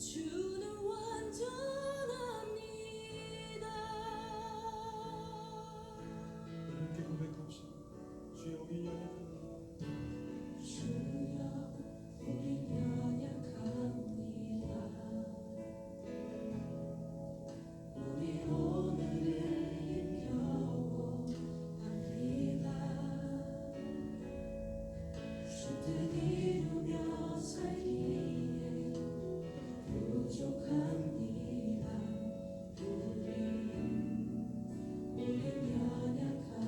주는 완전합니다. 함께 고백합시다. 주여 우리 연약합니다. 주여 우리 연약합니다. 우리 오늘을 힘겨워합니다. 주 뜻 이루며 살기에 부족합니다. 우린 연약합니다.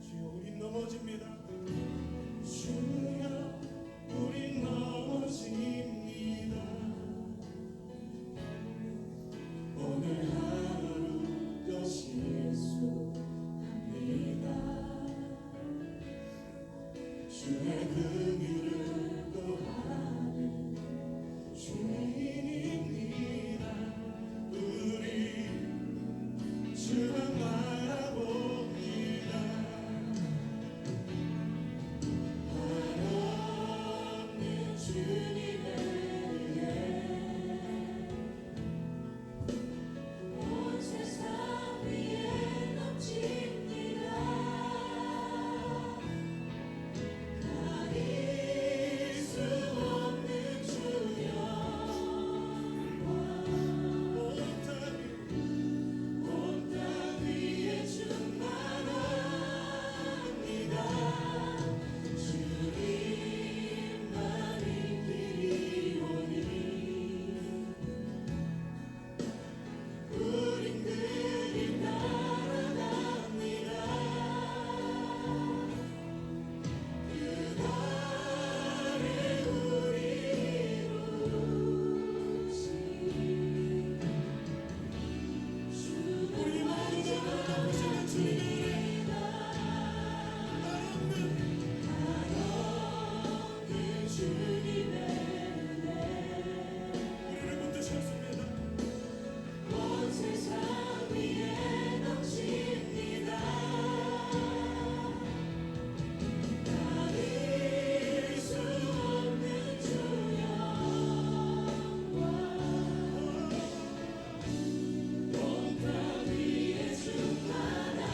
주여 우리 넘어집니다. 주여 우리 넘어집니다. 오늘 하루도 실수합니다. 주의 긍휼을 구하는 죄인입니다. 우리 주만 바라봅니다. 한없는 주님을 위해 온 세상 위에 넘칩니다. 가릴 수 없는 주여 온 땅 위에 충만합니다. 주님만이 그리오니 우린 그리 날아갑니다. 그날에 우리 이루시 우리 모두가 바라보시는 주님의 한없는 주님의 은혜 우리를 붙드셨습니다. 온 세상 위에 넘칩니다. 가릴 수 없는 주 영광 온 땅 위에 충만합니다.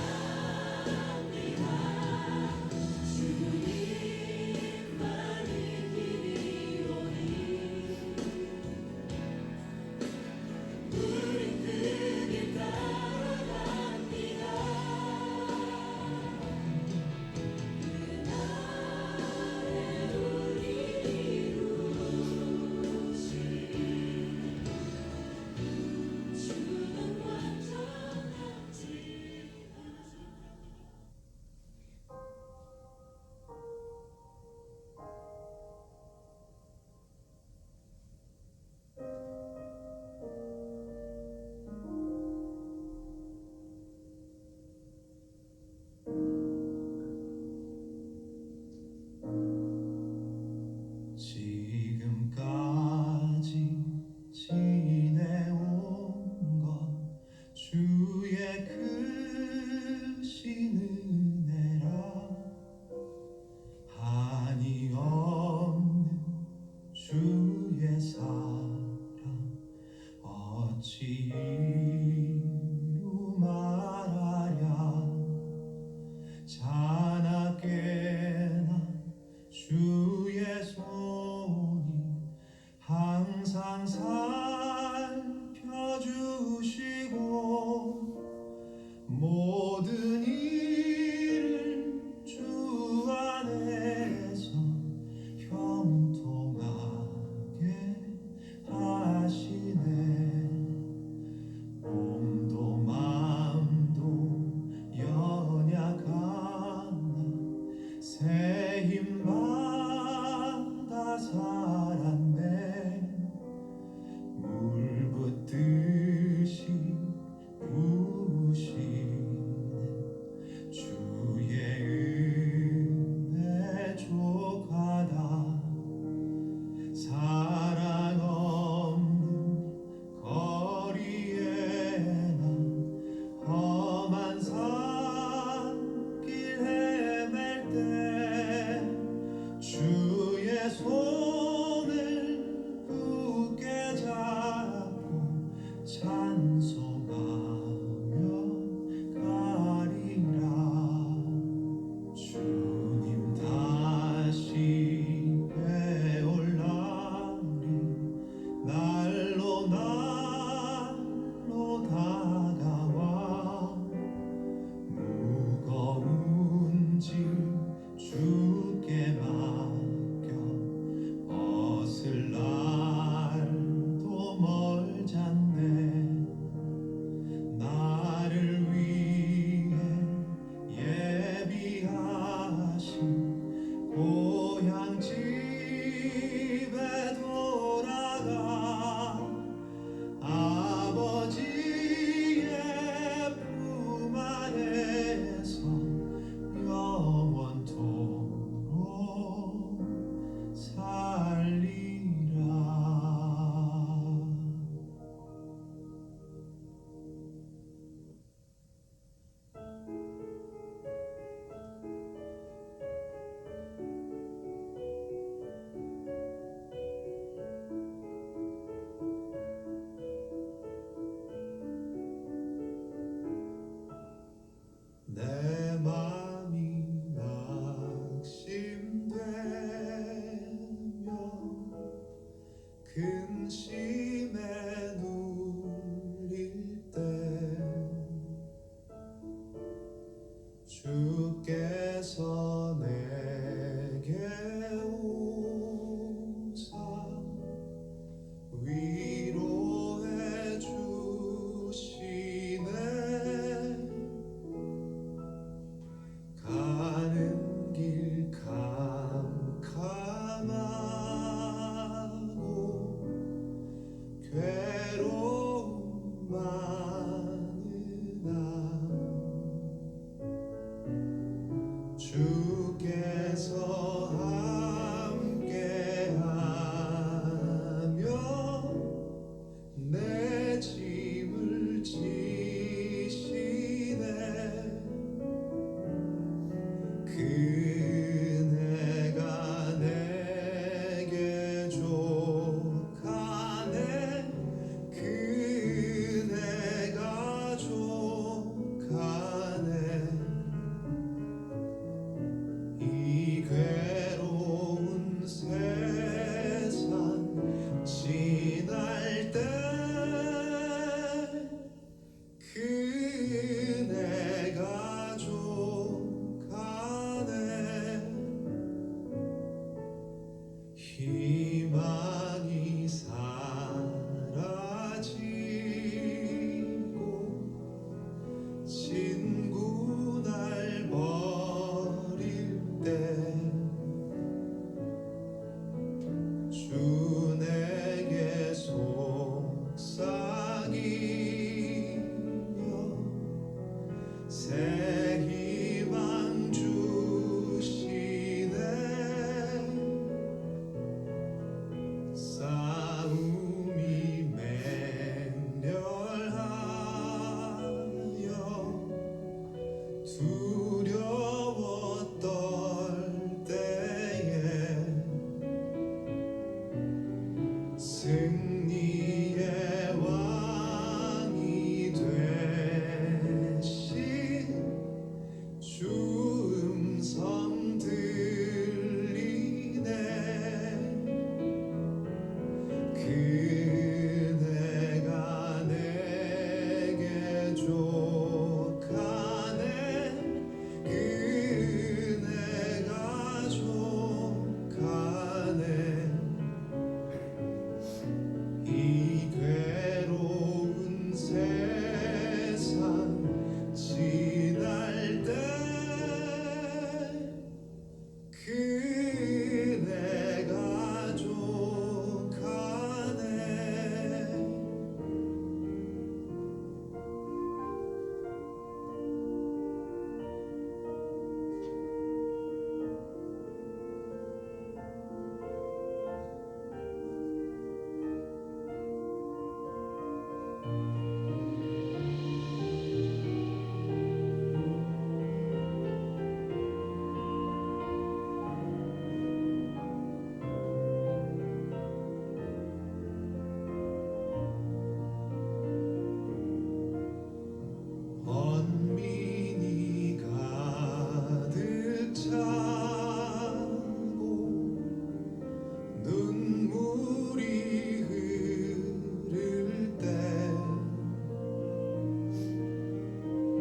주님만이 그리오니 우린 그 길 따라갑니다. 그날에 우리 이루시 주는 완전하지. 지금까지 지내온 건 주의 크신 은혜라. 한이 없는 주의 사랑 어찌 이루 말하랴. 자나깨나 주의 손이 항상 살펴주시고 모든 일을 주 안에서 형통하게 하시네. 몸도 마음도 연약하나 새 힘받아 살았네. 근심에 눌릴 때 주께서 내게 오사 위로해 주시네. 가는 길 캄캄하고 괴로움 많으나 주께서 함께하며 내 짐을 지시네. 그네가 내게 족하네. 그네가 족하네. 이 괴로운 세상 지날 때 그네가 족하네. 희망이 사라지고 친구 날 버릴 때 주 내게 속삭이며 새 희망 주시네. 싸움이 맹렬하여 두려워 떨 때에 승리의 왕이 되신 주 음성 들리네. 그네가 내게 족하네. 그네가 족하네. 이 괴로운 세상 지날 때 그네가 족하네. 언민이 가득 차고 눈물이 흐를 때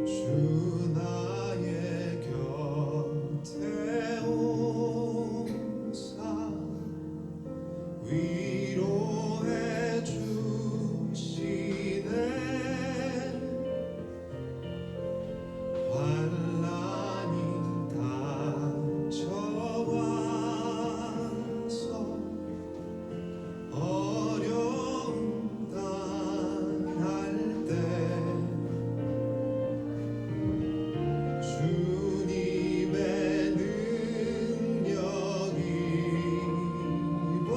주 나의 곁에 오사 위로해 주시네. 환난이 닥쳐와서 어려움 당할 때 주님의 능력 입어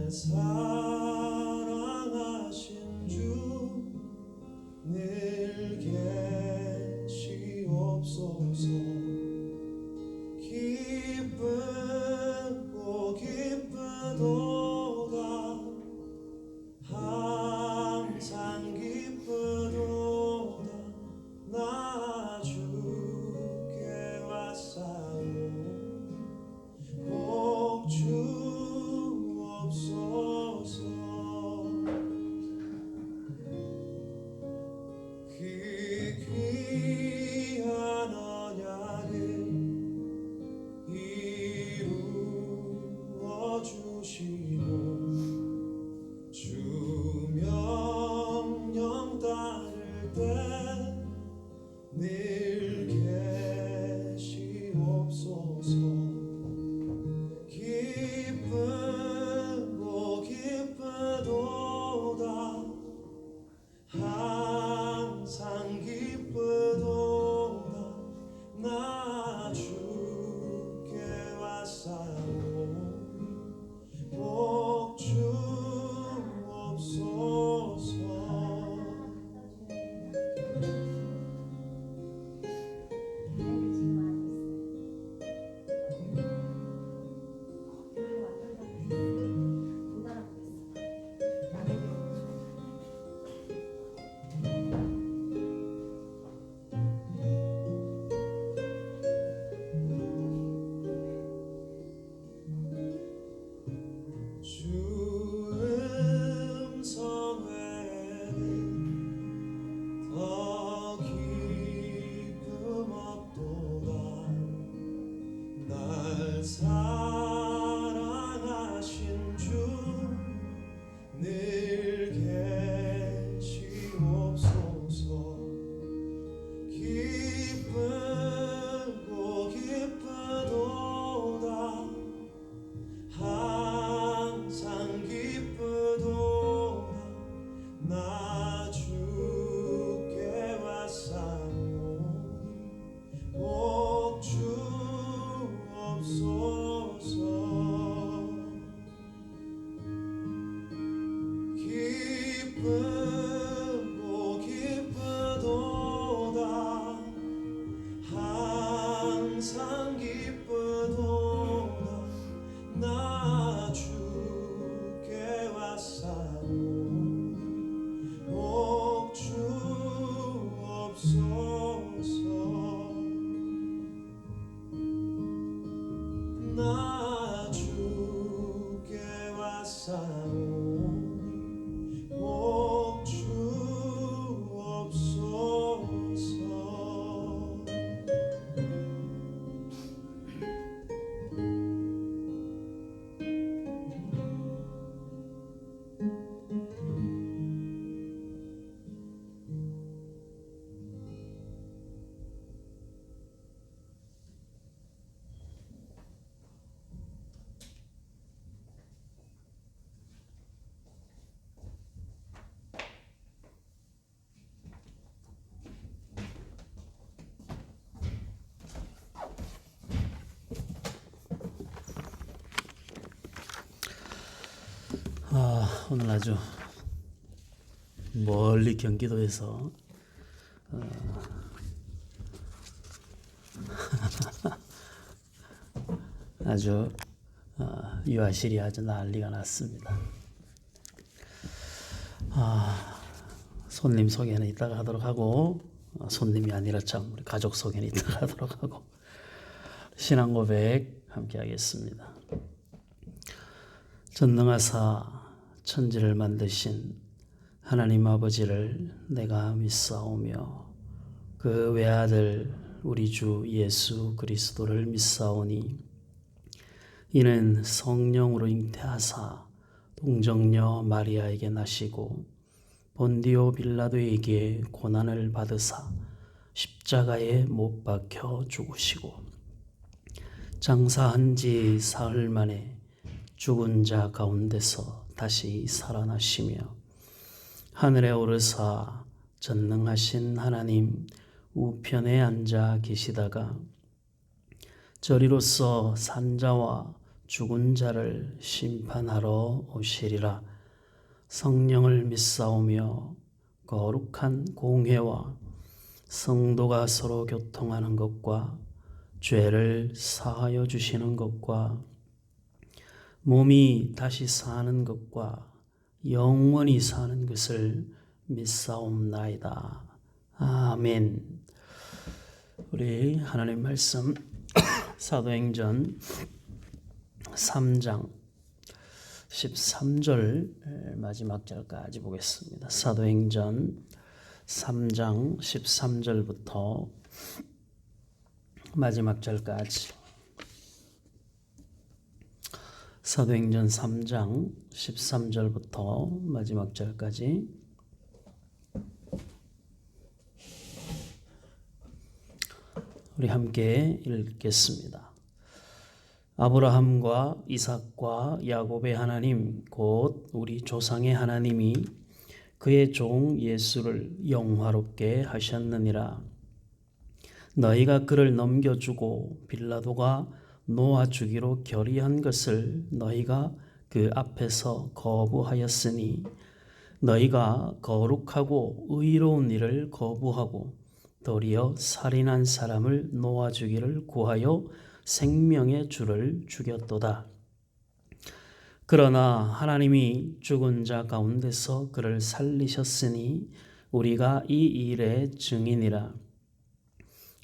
사랑하신 주 늘 계시옵소서. 기쁘고 기쁘도다 항상 기쁘도다 나 주께 왔사오. 복 주옵소서. 귀한 언약을 이루어 주시고 주 명령 따를 때 늘 계시옵소서. 기쁘고 기쁘도다 항상 기쁘도다 나 주께 왔사오니 복 주옵소서. 주 음성 외에는 더 기쁨 없도다 날 사랑하신 주 늘 계시옵소서. 기쁘고 기쁘도다 항상 기쁘도다 나 주께 왔사오니 복 주옵소서. 기쁘고 기쁘도다 항상 기쁘도다 나 주께 왔사오니 복 주옵소서. 나 주께 왔사오니 복 주옵소서. 오늘 아주 멀리 경기도에서 아주 유아실이 아주 난리가 났습니다. 손님 소개는 이따가 하도록 하고 손님이 아니라 참 우리 가족 소개는 이따가 하도록 하고 신앙 고백 함께 하겠습니다. 전능하사 천지를 만드신 하나님 아버지를 내가 믿사오며 그 외아들 우리 주 예수 그리스도를 믿사오니 이는 성령으로 잉태하사 동정녀 마리아에게 나시고 본디오 빌라도에게 고난을 받으사 십자가에 못 박혀 죽으시고 장사한 지 사흘 만에 죽은 자 가운데서 다시 살아나시며 하늘에 오르사 전능하신 하나님 우편에 앉아 계시다가 저리로서 산자와 죽은 자를 심판하러 오시리라. 성령을 믿사오며 거룩한 공회와 성도가 서로 교통하는 것과 죄를 사하여 주시는 것과 몸이 다시 사는 것과 영원히 사는 것을 믿사옵나이다. 아멘. 우리 하나님 말씀 사도행전 3장 13절 마지막 절까지 보겠습니다. 사도행전 3장 13절부터 마지막 절까지. 사도행전 3장 13절부터 마지막 절까지. 우리 함께 읽겠습니다. 아브라함과 이삭과 야곱의 하나님 곧 우리 조상의 하나님이 그의 종 예수를 영화롭게 하셨느니라. 너희가 그를 넘겨주고 빌라도가 놓아주기로 결의한 것을 너희가 그 앞에서 거부하였으니 너희가 거룩하고 의로운 일을 거부하고 도리어 살인한 사람을 놓아주기를 구하여 생명의 주를 죽였도다. 그러나 하나님이 죽은 자 가운데서 그를 살리셨으니 우리가 이 일의 증인이라.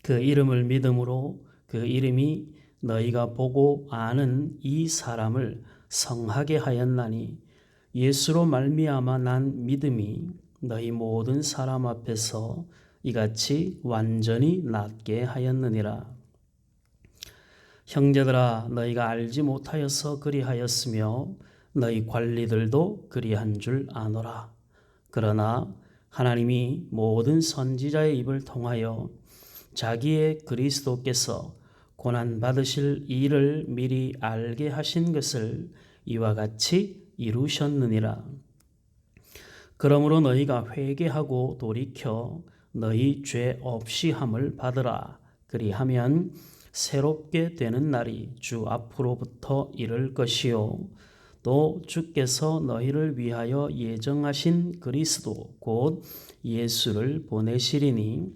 그 이름을 믿음으로 그 이름이 너희가 보고 아는 이 사람을 성하게 하였나니 예수로 말미암아 난 믿음이 너희 모든 사람 앞에서 이같이 완전히 낫게 하였느니라. 형제들아, 너희가 알지 못하여서 그리하였으며 너희 관리들도 그리한 줄 아노라. 그러나 하나님이 모든 선지자의 입을 통하여 자기의 그리스도께서 고난 받으실 일을 미리 알게 하신 것을 이와 같이 이루셨느니라. 그러므로 너희가 회개하고 돌이켜 너희 죄 없이 함을 받으라. 그리하면 새롭게 되는 날이 주 앞으로부터 이를 것이요 또 주께서 너희를 위하여 예정하신 그리스도 곧 예수를 보내시리니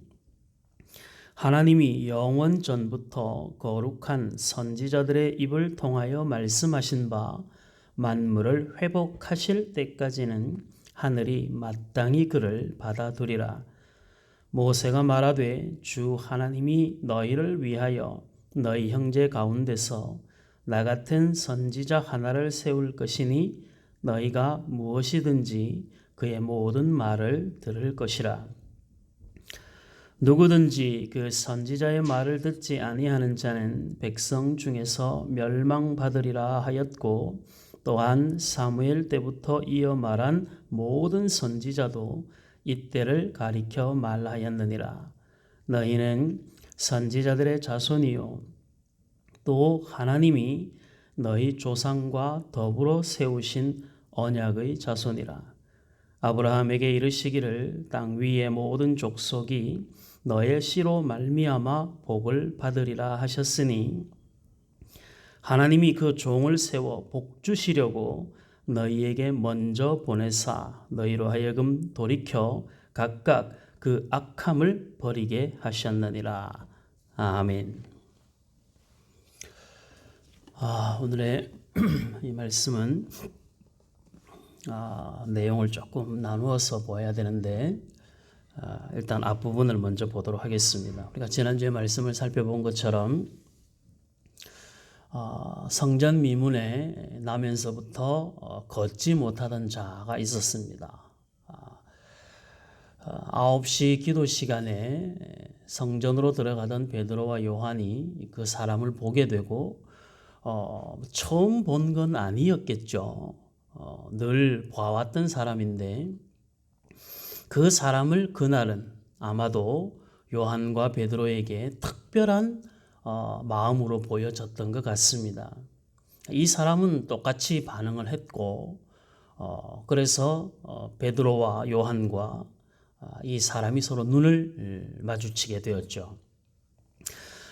하나님이 영원 전부터 거룩한 선지자들의 입을 통하여 말씀하신 바 만물을 회복하실 때까지는 하늘이 마땅히 그를 받아두리라. 모세가 말하되 주 하나님이 너희를 위하여 너희 형제 가운데서 나 같은 선지자 하나를 세울 것이니 너희가 무엇이든지 그의 모든 말을 들을 것이라. 누구든지 그 선지자의 말을 듣지 아니하는 자는 백성 중에서 멸망받으리라 하였고 또한 사무엘 때부터 이어 말한 모든 선지자도 이때를 가리켜 말하였느니라. 너희는 선지자들의 자손이요 또 하나님이 너희 조상과 더불어 세우신 언약의 자손이라. 아브라함에게 이르시기를 땅 위의 모든 족속이 너의 씨로 말미암아 복을 받으리라 하셨으니 하나님이 그 종을 세워 복 주시려고 너희에게 먼저 보내사 너희로 하여금 돌이켜 각각 그 악함을 버리게 하셨느니라. 아멘. 오늘의 이 말씀은 내용을 조금 나누어서 보아야 되는데 일단 앞부분을 먼저 보도록 하겠습니다. 우리가 지난주에 말씀을 살펴본 것처럼 성전 미문에 나면서부터 걷지 못하던 자가 있었습니다. 9시 기도 시간에 성전으로 들어가던 베드로와 요한이 그 사람을 보게 되고 처음 본 건 아니었겠죠. 늘 봐왔던 사람인데 그 사람을 그날은 아마도 요한과 베드로에게 특별한 마음으로 보여졌던 것 같습니다. 이 사람은 똑같이 반응을 했고 그래서 베드로와 요한과 이 사람이 서로 눈을 마주치게 되었죠.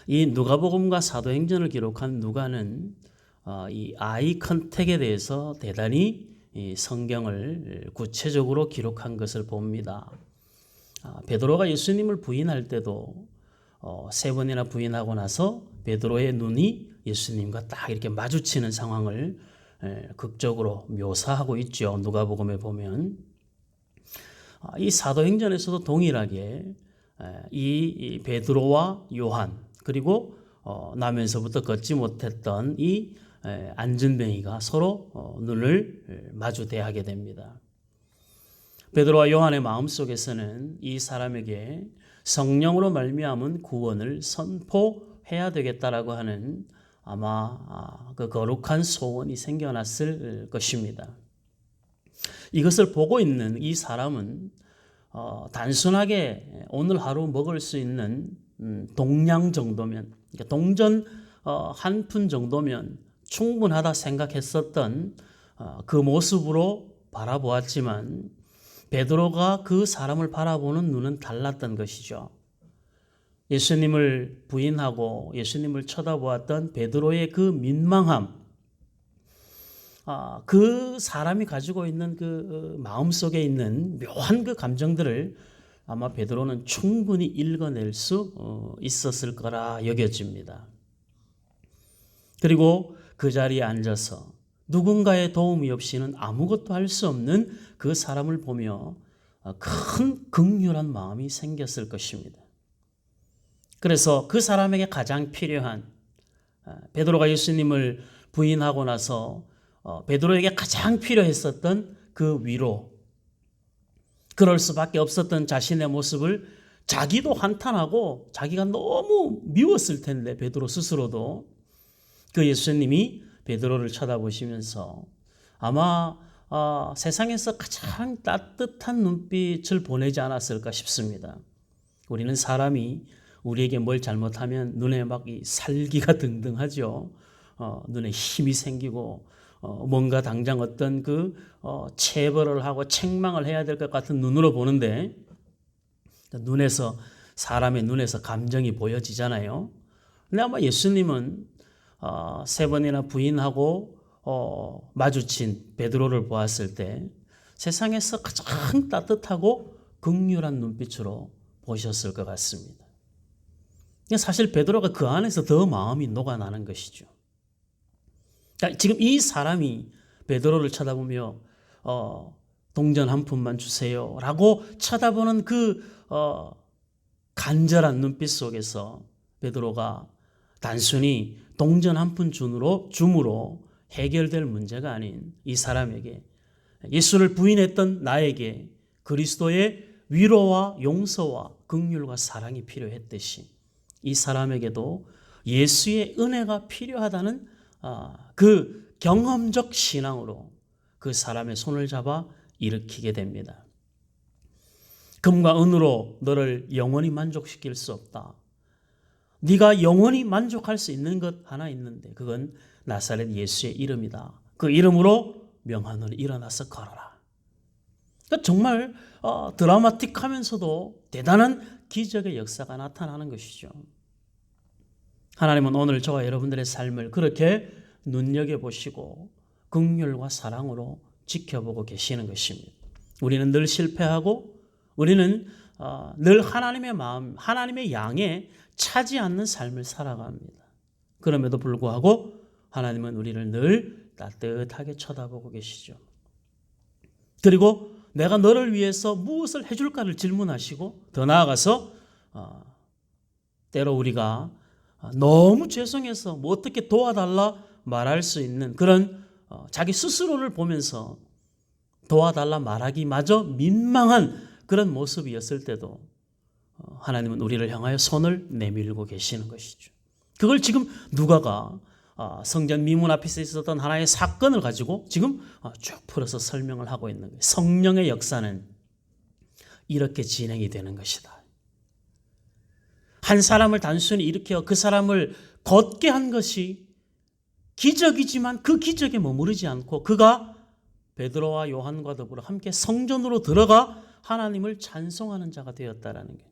이 누가복음과 사도행전을 기록한 누가는 이 아이 컨택에 대해서 대단히 이 성경을 구체적으로 기록한 것을 봅니다. 베드로가 예수님을 부인할 때도 3번이나 부인하고 나서 베드로의 눈이 예수님과 딱 이렇게 마주치는 상황을 극적으로 묘사하고 있죠. 누가복음에 보면 이 사도행전에서도 동일하게 이 베드로와 요한 그리고 나면서부터 걷지 못했던 이 안전뱅이가 서로 눈을 마주대하게 됩니다. 베드로와 요한의 마음속에서는 이 사람에게 성령으로 말미암은 구원을 선포해야 되겠다라고 하는 아마 그 거룩한 소원이 생겨났을 것입니다. 이것을 보고 있는 이 사람은 단순하게 오늘 하루 먹을 수 있는 동량 정도면, 그러니까 동전 한 푼 정도면 충분하다 생각했었던 그 모습으로 바라보았지만 베드로가 그 사람을 바라보는 눈은 달랐던 것이죠. 예수님을 부인하고 예수님을 쳐다보았던 베드로의 그 민망함, 그 사람이 가지고 있는 그 마음속에 있는 묘한 그 감정들을 아마 베드로는 충분히 읽어낼 수 있었을 거라 여겨집니다. 그리고 그 자리에 앉아서 누군가의 도움이 없이는 아무것도 할 수 없는 그 사람을 보며 큰 긍휼한 마음이 생겼을 것입니다. 그래서 그 사람에게 가장 필요한 베드로가 예수님을 부인하고 나서 베드로에게 가장 필요했었던 그 위로, 그럴 수밖에 없었던 자신의 모습을 자기도 한탄하고 자기가 너무 미웠을 텐데 베드로 스스로도 그 예수님이 베드로를 쳐다보시면서 아마 세상에서 가장 따뜻한 눈빛을 보내지 않았을까 싶습니다. 우리는 사람이 우리에게 뭘 잘못하면 눈에 막 이 살기가 등등하죠. 눈에 힘이 생기고 뭔가 당장 어떤 그 체벌을 하고 책망을 해야 될 것 같은 눈으로 보는데 눈에서 사람의 눈에서 감정이 보여지잖아요. 근데 아마 예수님은 3번이나 부인하고 마주친 베드로를 보았을 때 세상에서 가장 따뜻하고 긍휼한 눈빛으로 보셨을 것 같습니다. 사실 베드로가 그 안에서 더 마음이 녹아나는 것이죠. 그러니까 지금 이 사람이 베드로를 쳐다보며 동전 한 푼만 주세요 라고 쳐다보는 그 간절한 눈빛 속에서 베드로가 단순히 동전 한 푼 줌으로 해결될 문제가 아닌 이 사람에게 예수를 부인했던 나에게 그리스도의 위로와 용서와 긍휼과 사랑이 필요했듯이 이 사람에게도 예수의 은혜가 필요하다는 그 경험적 신앙으로 그 사람의 손을 잡아 일으키게 됩니다. 금과 은으로 너를 영원히 만족시킬 수 없다. 네가 영원히 만족할 수 있는 것 하나 있는데 그건 나사렛 예수의 이름이다. 그 이름으로 명하노니 일어나서 걸어라. 그러니까 정말 드라마틱하면서도 대단한 기적의 역사가 나타나는 것이죠. 하나님은 오늘 저와 여러분들의 삶을 그렇게 눈여겨보시고 긍휼과 사랑으로 지켜보고 계시는 것입니다. 우리는 늘 실패하고 우리는 늘 하나님의 마음, 하나님의 양에 차지 않는 삶을 살아갑니다. 그럼에도 불구하고 하나님은 우리를 늘 따뜻하게 쳐다보고 계시죠. 그리고 내가 너를 위해서 무엇을 해줄까를 질문하시고 더 나아가서 때로 우리가 너무 죄송해서 뭐 어떻게 도와달라 말할 수 있는 그런 자기 스스로를 보면서 도와달라 말하기마저 민망한 그런 모습이었을 때도 하나님은 우리를 향하여 손을 내밀고 계시는 것이죠. 그걸 지금 누가가 성전 미문 앞에서 있었던 하나의 사건을 가지고 지금 쭉 풀어서 설명을 하고 있는 거예요. 성령의 역사는 이렇게 진행이 되는 것이다. 한 사람을 단순히 일으켜 그 사람을 걷게 한 것이 기적이지만 그 기적에 머무르지 않고 그가 베드로와 요한과 더불어 함께 성전으로 들어가 하나님을 찬송하는 자가 되었다라는 게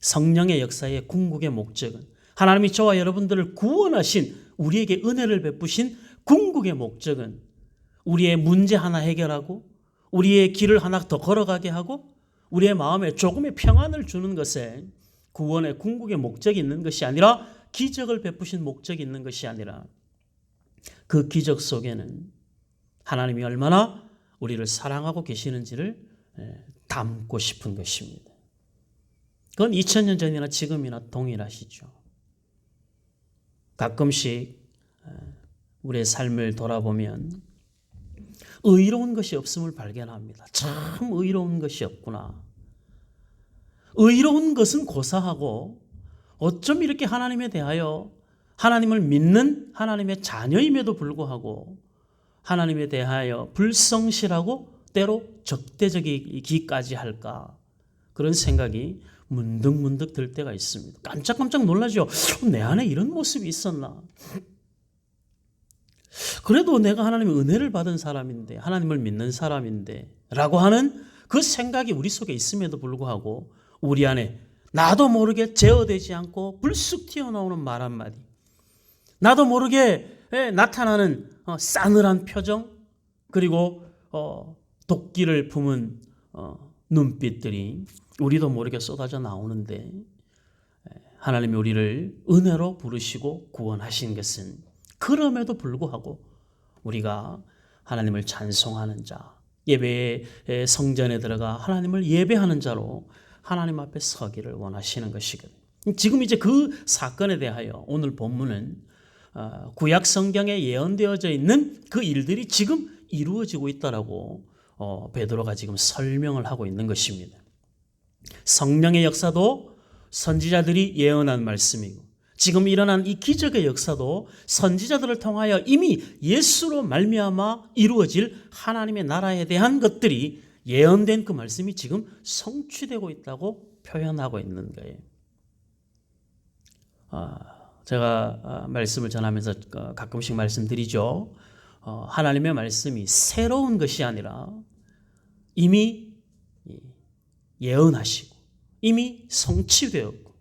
성령의 역사의 궁극의 목적은 하나님이 저와 여러분들을 구원하신, 우리에게 은혜를 베푸신 궁극의 목적은 우리의 문제 하나 해결하고 우리의 길을 하나 더 걸어가게 하고 우리의 마음에 조금의 평안을 주는 것에 구원의 궁극의 목적이 있는 것이 아니라, 기적을 베푸신 목적이 있는 것이 아니라, 그 기적 속에는 하나님이 얼마나 우리를 사랑하고 계시는지를 담고 싶은 것입니다. 그건 2000년 전이나 지금이나 동일하시죠. 가끔씩 우리의 삶을 돌아보면 의로운 것이 없음을 발견합니다. 참 의로운 것이 없구나. 의로운 것은 고사하고 어쩜 이렇게 하나님에 대하여, 하나님을 믿는 하나님의 자녀임에도 불구하고 하나님에 대하여 불성실하고 때로 적대적이기까지 할까, 그런 생각이 문득문득 들 때가 있습니다. 깜짝깜짝 놀라죠. 내 안에 이런 모습이 있었나. 그래도 내가 하나님의 은혜를 받은 사람인데, 하나님을 믿는 사람인데 라고 하는 그 생각이 우리 속에 있음에도 불구하고 우리 안에 나도 모르게 제어되지 않고 불쑥 튀어나오는 말 한마디, 나도 모르게 나타나는 싸늘한 표정, 그리고 도끼를 품은 눈빛들이 우리도 모르게 쏟아져 나오는데, 하나님이 우리를 은혜로 부르시고 구원하신 것은 그럼에도 불구하고 우리가 하나님을 찬송하는 자, 예배의 성전에 들어가 하나님을 예배하는 자로 하나님 앞에 서기를 원하시는 것이거든요. 지금 이제 그 사건에 대하여 오늘 본문은 구약 성경에 예언되어져 있는 그 일들이 지금 이루어지고 있다라고 베드로가 지금 설명을 하고 있는 것입니다. 성령의 역사도 선지자들이 예언한 말씀이고, 지금 일어난 이 기적의 역사도 선지자들을 통하여 이미 예수로 말미암아 이루어질 하나님의 나라에 대한 것들이 예언된 그 말씀이 지금 성취되고 있다고 표현하고 있는 거예요. 제가 말씀을 전하면서 가끔씩 말씀드리죠. 하나님의 말씀이 새로운 것이 아니라 이미 예언하시고 이미 성취되었고,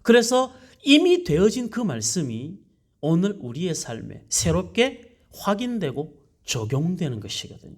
그래서 이미 되어진 그 말씀이 오늘 우리의 삶에 새롭게 확인되고 적용되는 것이거든요.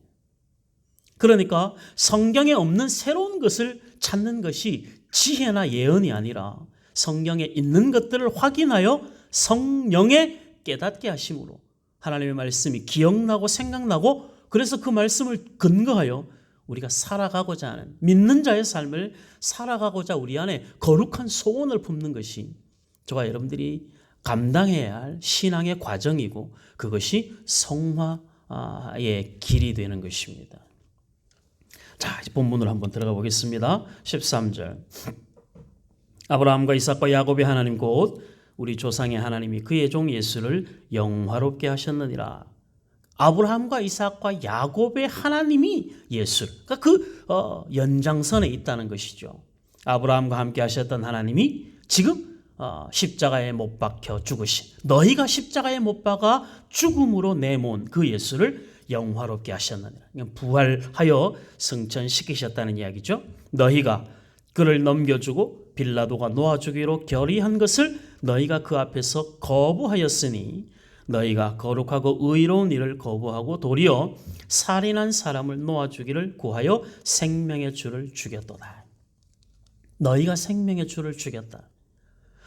그러니까 성경에 없는 새로운 것을 찾는 것이 지혜나 예언이 아니라, 성경에 있는 것들을 확인하여 성령에 깨닫게 하심으로 하나님의 말씀이 기억나고 생각나고, 그래서 그 말씀을 근거하여 우리가 살아가고자 하는, 믿는 자의 삶을 살아가고자 우리 안에 거룩한 소원을 품는 것이 저와 여러분들이 감당해야 할 신앙의 과정이고, 그것이 성화의 길이 되는 것입니다. 자, 이제 본문으로 한번 들어가 보겠습니다. 13절. 아브라함과 이삭과 야곱의 하나님 곧 우리 조상의 하나님이 그의 종 예수를 영화롭게 하셨느니라. 아브라함과 이삭과 야곱의 하나님이 예수를, 그러니까 그 연장선에 있다는 것이죠. 아브라함과 함께 하셨던 하나님이 지금 십자가에 못 박혀 죽으신, 너희가 십자가에 못 박아 죽음으로 내몬 그 예수를 영화롭게 하셨느니라. 부활하여 승천시키셨다는 이야기죠. 너희가 그를 넘겨주고 빌라도가 놓아주기로 결의한 것을 너희가 그 앞에서 거부하였으니, 너희가 거룩하고 의로운 일을 거부하고 도리어 살인한 사람을 놓아주기를 구하여 생명의 주를 죽였도다. 너희가 생명의 주를 죽였다.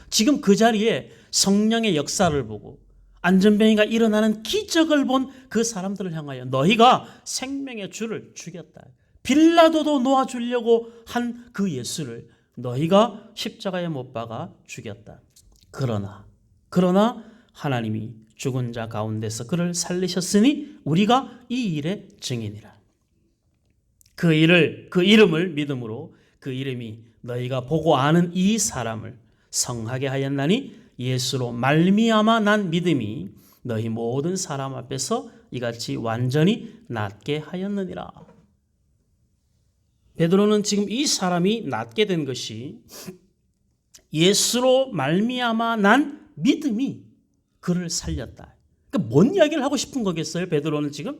지금 그 자리에 성령의 역사를 보고 안전뱅이가 일어나는 기적을 본 그 사람들을 향하여 너희가 생명의 주를 죽였다. 빌라도도 놓아주려고 한 그 예수를 너희가 십자가에 못 박아 죽였다. 그러나 하나님이 죽은 자 가운데서 그를 살리셨으니 우리가 이 일의 증인이라. 그 이름을 믿음으로, 그 이름이 너희가 보고 아는 이 사람을 성하게 하였나니, 예수로 말미암아 난 믿음이 너희 모든 사람 앞에서 이같이 완전히 낫게 하였느니라. 베드로는 지금 이 사람이 낫게 된 것이 예수로 말미암아 난 믿음이 그를 살렸다. 그러니까 뭔 이야기를 하고 싶은 거겠어요? 베드로는 지금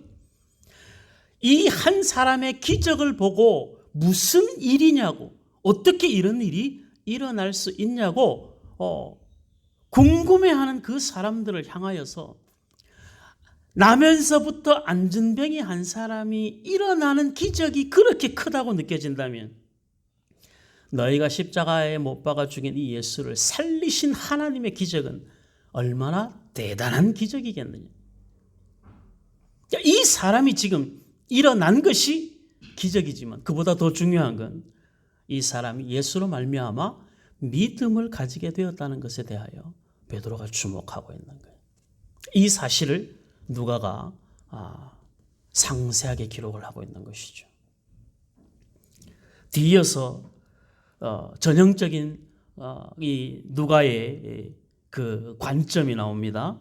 이 한 사람의 기적을 보고 무슨 일이냐고, 어떻게 이런 일이 일어날 수 있냐고 궁금해하는 그 사람들을 향하여서 나면서부터 안전병이 한 사람이 일어나는 기적이 그렇게 크다고 느껴진다면 너희가 십자가에 못 박아 죽인 이 예수를 살리신 하나님의 기적은 얼마나 대단한 기적이겠느냐. 이 사람이 지금 일어난 것이 기적이지만 그보다 더 중요한 건 이 사람이 예수로 말미암아 믿음을 가지게 되었다는 것에 대하여 베드로가 주목하고 있는 거예요. 이 사실을 누가가 상세하게 기록을 하고 있는 것이죠. 뒤이어서 전형적인 이 누가의 그 관점이 나옵니다.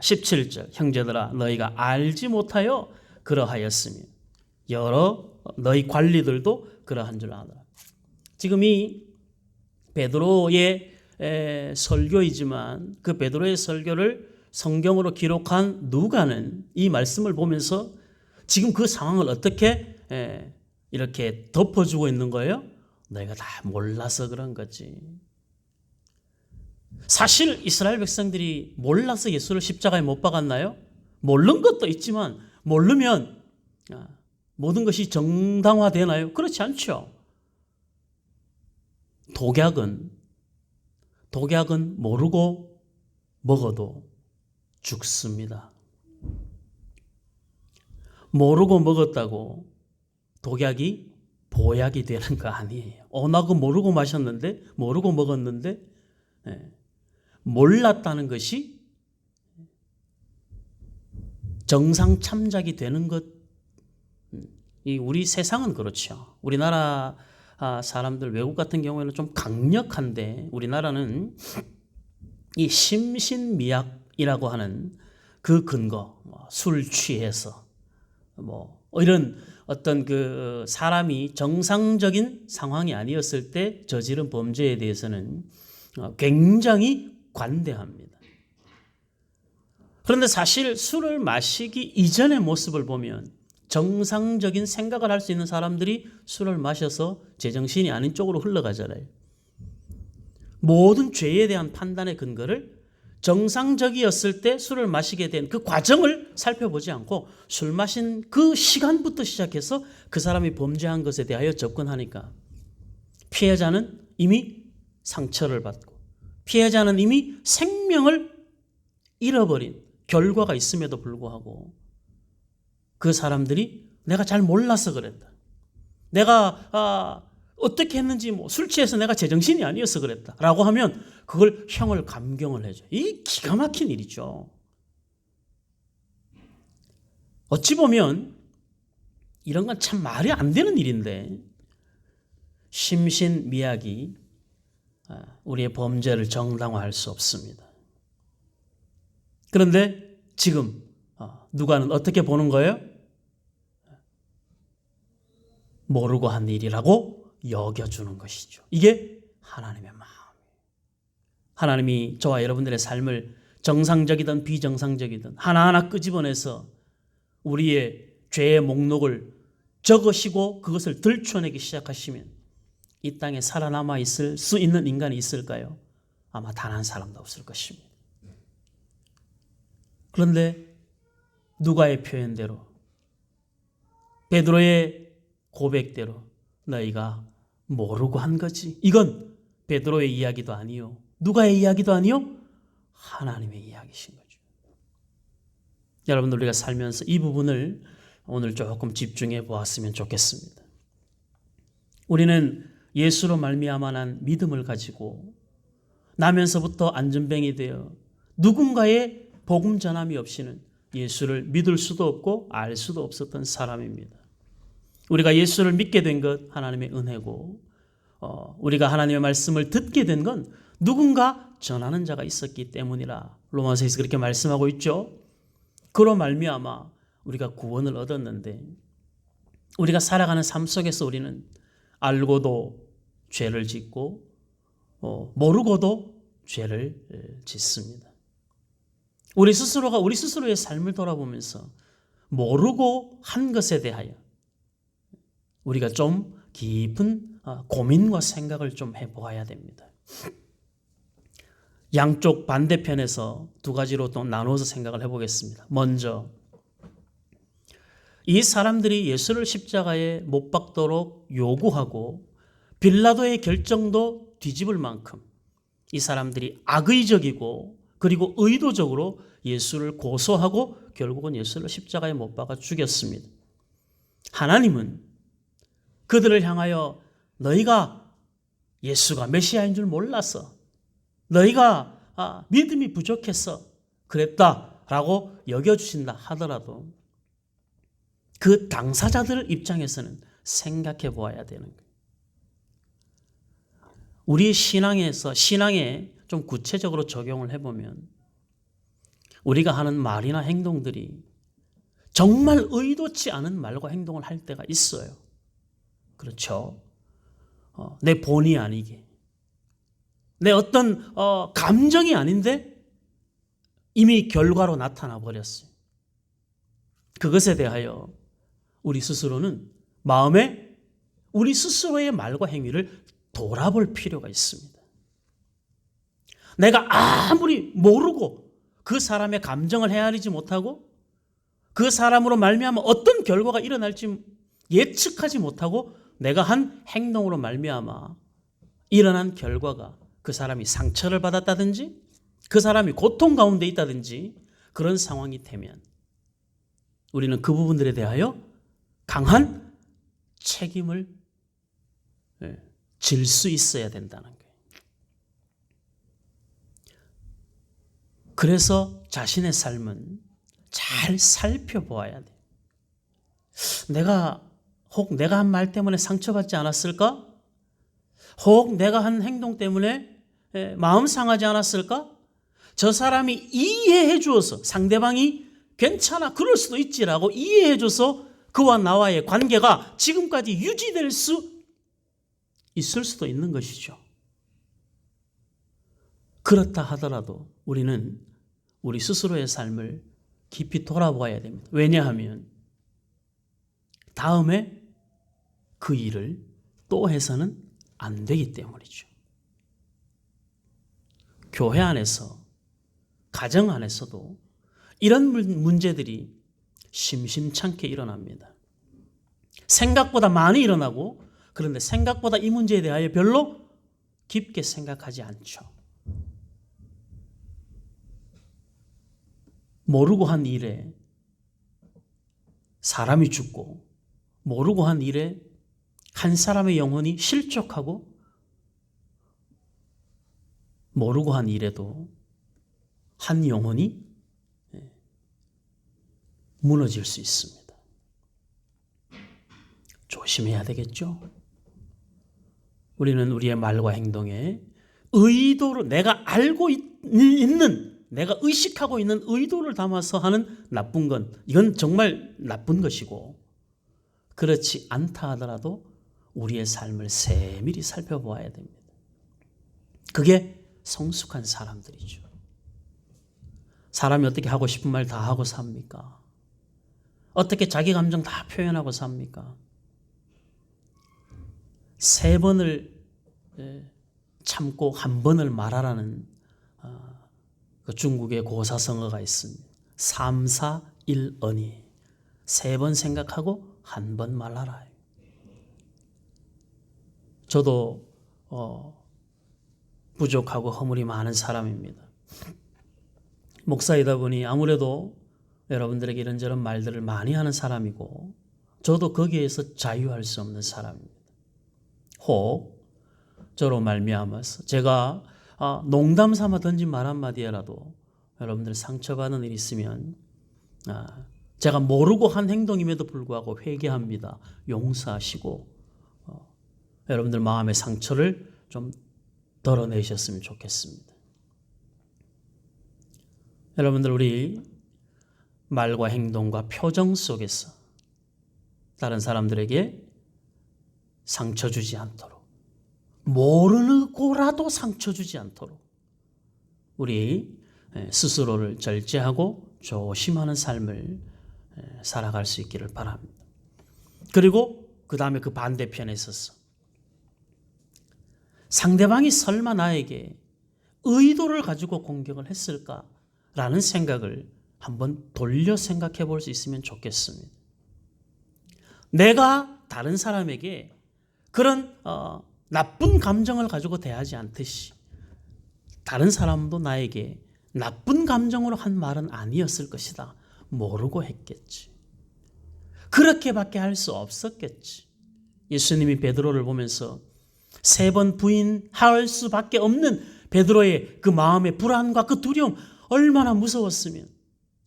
17절 형제들아 너희가 알지 못하여 그러하였으며 여러 너희 관리들도 그러한 줄 아노라. 지금 이 베드로의 설교이지만 그 베드로의 설교를 성경으로 기록한 누가는 이 말씀을 보면서 지금 그 상황을 어떻게 이렇게 덮어주고 있는 거예요? 너희가 다 몰라서 그런 거지. 사실 이스라엘 백성들이 몰라서 예수를 십자가에 못 박았나요? 모르는 것도 있지만 모르면 모든 것이 정당화되나요? 그렇지 않죠. 독약은 모르고 먹어도 죽습니다. 모르고 먹었다고 독약이 보약이 되는 거 아니에요. 나그 모르고 마셨는데 모르고 먹었는데 몰랐다는 것이 정상 참작이 되는 것. 우리 세상은 그렇죠. 우리나라 사람들 외국 같은 경우에는 좀 강력한데 우리나라는 이 심신미약이라고 하는 그 근거, 술 취해서 이런 어떤 그 사람이 정상적인 상황이 아니었을 때 저지른 범죄에 대해서는 굉장히 관대합니다. 그런데 사실 술을 마시기 이전의 모습을 보면 정상적인 생각을 할 수 있는 사람들이 술을 마셔서 제정신이 아닌 쪽으로 흘러가잖아요. 모든 죄에 대한 판단의 근거를 정상적이었을 때 술을 마시게 된 그 과정을 살펴보지 않고 술 마신 그 시간부터 시작해서 그 사람이 범죄한 것에 대하여 접근하니까 피해자는 이미 상처를 받고 피해자는 이미 생명을 잃어버린 결과가 있음에도 불구하고 그 사람들이 내가 잘 몰라서 그랬다. 내가 어떻게 했는지 술 취해서 내가 제정신이 아니어서 그랬다. 라고 하면 그걸 형을 감경을 해줘. 이 기가 막힌 일이죠. 어찌 보면 이런 건 참 말이 안 되는 일인데 심신미약이 우리의 범죄를 정당화할 수 없습니다. 그런데 지금 누가는 어떻게 보는 거예요? 모르고 한 일이라고 여겨주는 것이죠. 이게 하나님의 마음이에요. 하나님이 저와 여러분들의 삶을 정상적이든 비정상적이든 하나하나 끄집어내서 우리의 죄의 목록을 적으시고 그것을 들춰내기 시작하시면 이 땅에 살아남아 있을 수 있는 인간이 있을까요? 아마 단 한 사람도 없을 것입니다. 그런데 누가의 표현대로 베드로의 고백대로 너희가 모르고 한 거지. 이건 베드로의 이야기도 아니요. 누가의 이야기도 아니요. 하나님의 이야기신 거죠. 여러분들 우리가 살면서 이 부분을 오늘 조금 집중해 보았으면 좋겠습니다. 우리는 예수로 말미암아 난 믿음을 가지고 나면서부터 안전뱅이 되어 누군가의 복음 전함이 없이는 예수를 믿을 수도 없고 알 수도 없었던 사람입니다. 우리가 예수를 믿게 된 것 하나님의 은혜고 우리가 하나님의 말씀을 듣게 된 건 누군가 전하는 자가 있었기 때문이라 로마서에서 그렇게 말씀하고 있죠. 그로 말미암아 우리가 구원을 얻었는데 우리가 살아가는 삶 속에서 우리는 알고도 죄를 짓고 모르고도 죄를 짓습니다. 우리 스스로가 우리 스스로의 삶을 돌아보면서 모르고 한 것에 대하여 우리가 좀 깊은 고민과 생각을 좀 해보아야 됩니다. 양쪽 반대편에서 두 가지로 또 나눠서 생각을 해보겠습니다. 먼저 이 사람들이 예수를 십자가에 못 박도록 요구하고 빌라도의 결정도 뒤집을 만큼 이 사람들이 악의적이고 그리고 의도적으로 예수를 고소하고 결국은 예수를 십자가에 못 박아 죽였습니다. 하나님은 그들을 향하여 너희가 예수가 메시아인 줄 몰랐어. 너희가 믿음이 부족했어. 그랬다라고 여겨주신다 하더라도 그 당사자들 입장에서는 생각해 보아야 되는 거예요. 우리 신앙에 좀 구체적으로 적용을 해보면 우리가 하는 말이나 행동들이 정말 의도치 않은 말과 행동을 할 때가 있어요. 그렇죠? 내 본의 아니게. 내 어떤 감정이 아닌데 이미 결과로 나타나 버렸어요. 그것에 대하여 우리 스스로는 마음에 우리 스스로의 말과 행위를 돌아볼 필요가 있습니다. 내가 아무리 모르고 그 사람의 감정을 헤아리지 못하고 그 사람으로 말미암아 어떤 결과가 일어날지 예측하지 못하고 내가 한 행동으로 말미암아 일어난 결과가 그 사람이 상처를 받았다든지 그 사람이 고통 가운데 있다든지 그런 상황이 되면 우리는 그 부분들에 대하여 강한 책임을 질 수 있어야 된다는 거예요. 그래서 자신의 삶은 잘 살펴보아야 돼요. 내가 한 말 때문에 상처받지 않았을까? 혹 내가 한 행동 때문에 마음 상하지 않았을까? 저 사람이 이해해 주어서 상대방이 괜찮아 그럴 수도 있지라고 이해해 줘서 그와 나와의 관계가 지금까지 유지될 수 있을 수도 있는 것이죠. 그렇다 하더라도 우리는 우리 스스로의 삶을 깊이 돌아보아야 됩니다. 왜냐하면 다음에 그 일을 또 해서는 안 되기 때문이죠. 교회 안에서, 가정 안에서도 이런 문제들이 심심찮게 일어납니다. 생각보다 많이 일어나고 그런데 생각보다 이 문제에 대하여 별로 깊게 생각하지 않죠. 모르고 한 일에 사람이 죽고 모르고 한 일에 한 사람의 영혼이 실족하고 모르고 한 일에도 한 영혼이 무너질 수 있습니다. 조심해야 되겠죠? 우리는 우리의 말과 행동에 의도로 내가 알고 있는 내가 의식하고 있는 의도를 담아서 하는 나쁜 건 이건 정말 나쁜 것이고 그렇지 않다 하더라도 우리의 삶을 세밀히 살펴보아야 됩니다. 그게 성숙한 사람들이죠. 사람이 어떻게 하고 싶은 말 다 하고 삽니까? 어떻게 자기 감정 다 표현하고 삽니까? 3번을 참고 1번을 말하라는 그 중국의 고사성어가 있습니다. 3, 4, 1, 언이 3번 생각하고 1번 말하라. 저도 부족하고 허물이 많은 사람입니다. 목사이다 보니 아무래도 여러분들에게 이런저런 말들을 많이 하는 사람이고 저도 거기에서 자유할 수 없는 사람입니다. 혹 저로 말미암아서 제가 농담 삼아 던진 말 한마디라도 여러분들 상처받는 일이 있으면 제가 모르고 한 행동임에도 불구하고 회개합니다. 용서하시고 여러분들 마음의 상처를 좀 덜어내셨으면 좋겠습니다. 여러분들 우리 말과 행동과 표정 속에서 다른 사람들에게 상처 주지 않도록 모르고라도 상처 주지 않도록 우리 스스로를 절제하고 조심하는 삶을 살아갈 수 있기를 바랍니다. 그리고 그 다음에 그 반대편에 있어서 상대방이 설마 나에게 의도를 가지고 공격을 했을까라는 생각을 한번 돌려 생각해 볼 수 있으면 좋겠습니다. 내가 다른 사람에게 그런 나쁜 감정을 가지고 대하지 않듯이 다른 사람도 나에게 나쁜 감정으로 한 말은 아니었을 것이다. 모르고 했겠지. 그렇게밖에 할 수 없었겠지. 예수님이 베드로를 보면서 3번 부인할 수밖에 없는 베드로의 그 마음의 불안과 그 두려움, 얼마나 무서웠으면,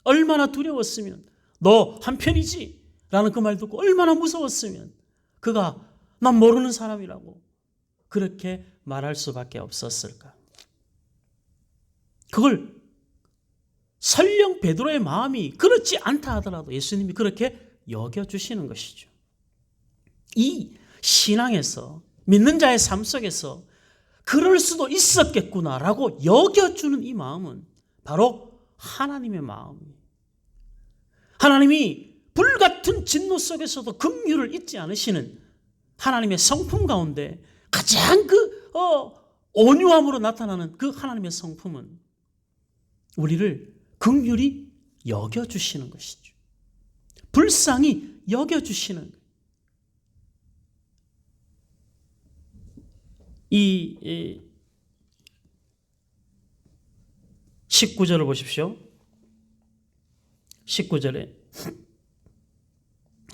얼마나 두려웠으면, 너 한편이지 라는 그 말 듣고 얼마나 무서웠으면 그가 난 모르는 사람이라고 그렇게 말할 수밖에 없었을까. 그걸 설령 베드로의 마음이 그렇지 않다 하더라도 예수님이 그렇게 여겨주시는 것이죠. 이 신앙에서, 믿는 자의 삶 속에서 그럴 수도 있었겠구나라고 여겨주는 이 마음은 바로 하나님의 마음이에요. 하나님이 불같은 진노 속에서도 긍휼을 잊지 않으시는 하나님의 성품 가운데 가장 온유함으로 나타나는 그 하나님의 성품은 우리를 긍휼히 여겨주시는 것이죠. 불쌍히 여겨주시는 거예요. 이 19절을 보십시오. 19절에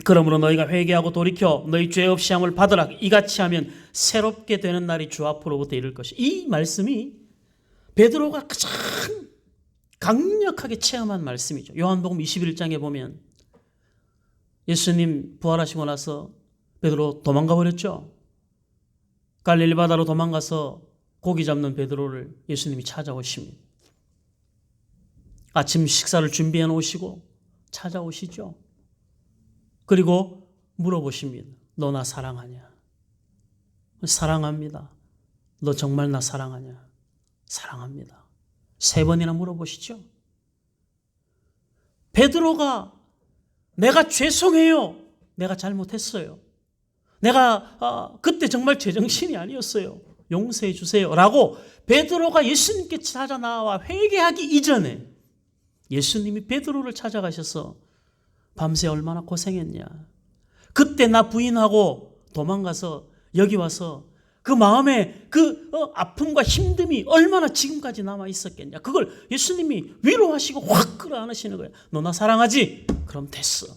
그러므로 너희가 회개하고 돌이켜 너희 죄 없이 함을 받으라. 이같이 하면 새롭게 되는 날이 주 앞으로부터 이를 것이. 이 말씀이 베드로가 가장 강력하게 체험한 말씀이죠. 요한복음 21장에 보면 예수님 부활하시고 나서 베드로 도망가 버렸죠. 갈릴리 바다로 도망가서 고기 잡는 베드로를 예수님이 찾아오십니다. 아침 식사를 준비해 놓으시고 찾아오시죠. 그리고 물어보십니다. 너 나 사랑하냐? 사랑합니다. 너 정말 나 사랑하냐? 사랑합니다. 3번이나 물어보시죠. 베드로가 내가 죄송해요. 내가 잘못했어요. 내가 그때 정말 제정신이 아니었어요. 용서해 주세요. 라고 베드로가 예수님께 찾아 나와 회개하기 이전에 예수님이 베드로를 찾아가셔서 밤새 얼마나 고생했냐. 그때 나 부인하고 도망가서 여기 와서 그 마음에 그 아픔과 힘듦이 얼마나 지금까지 남아 있었겠냐. 그걸 예수님이 위로하시고 확 끌어안으시는 거예요. 너 나 사랑하지? 그럼 됐어.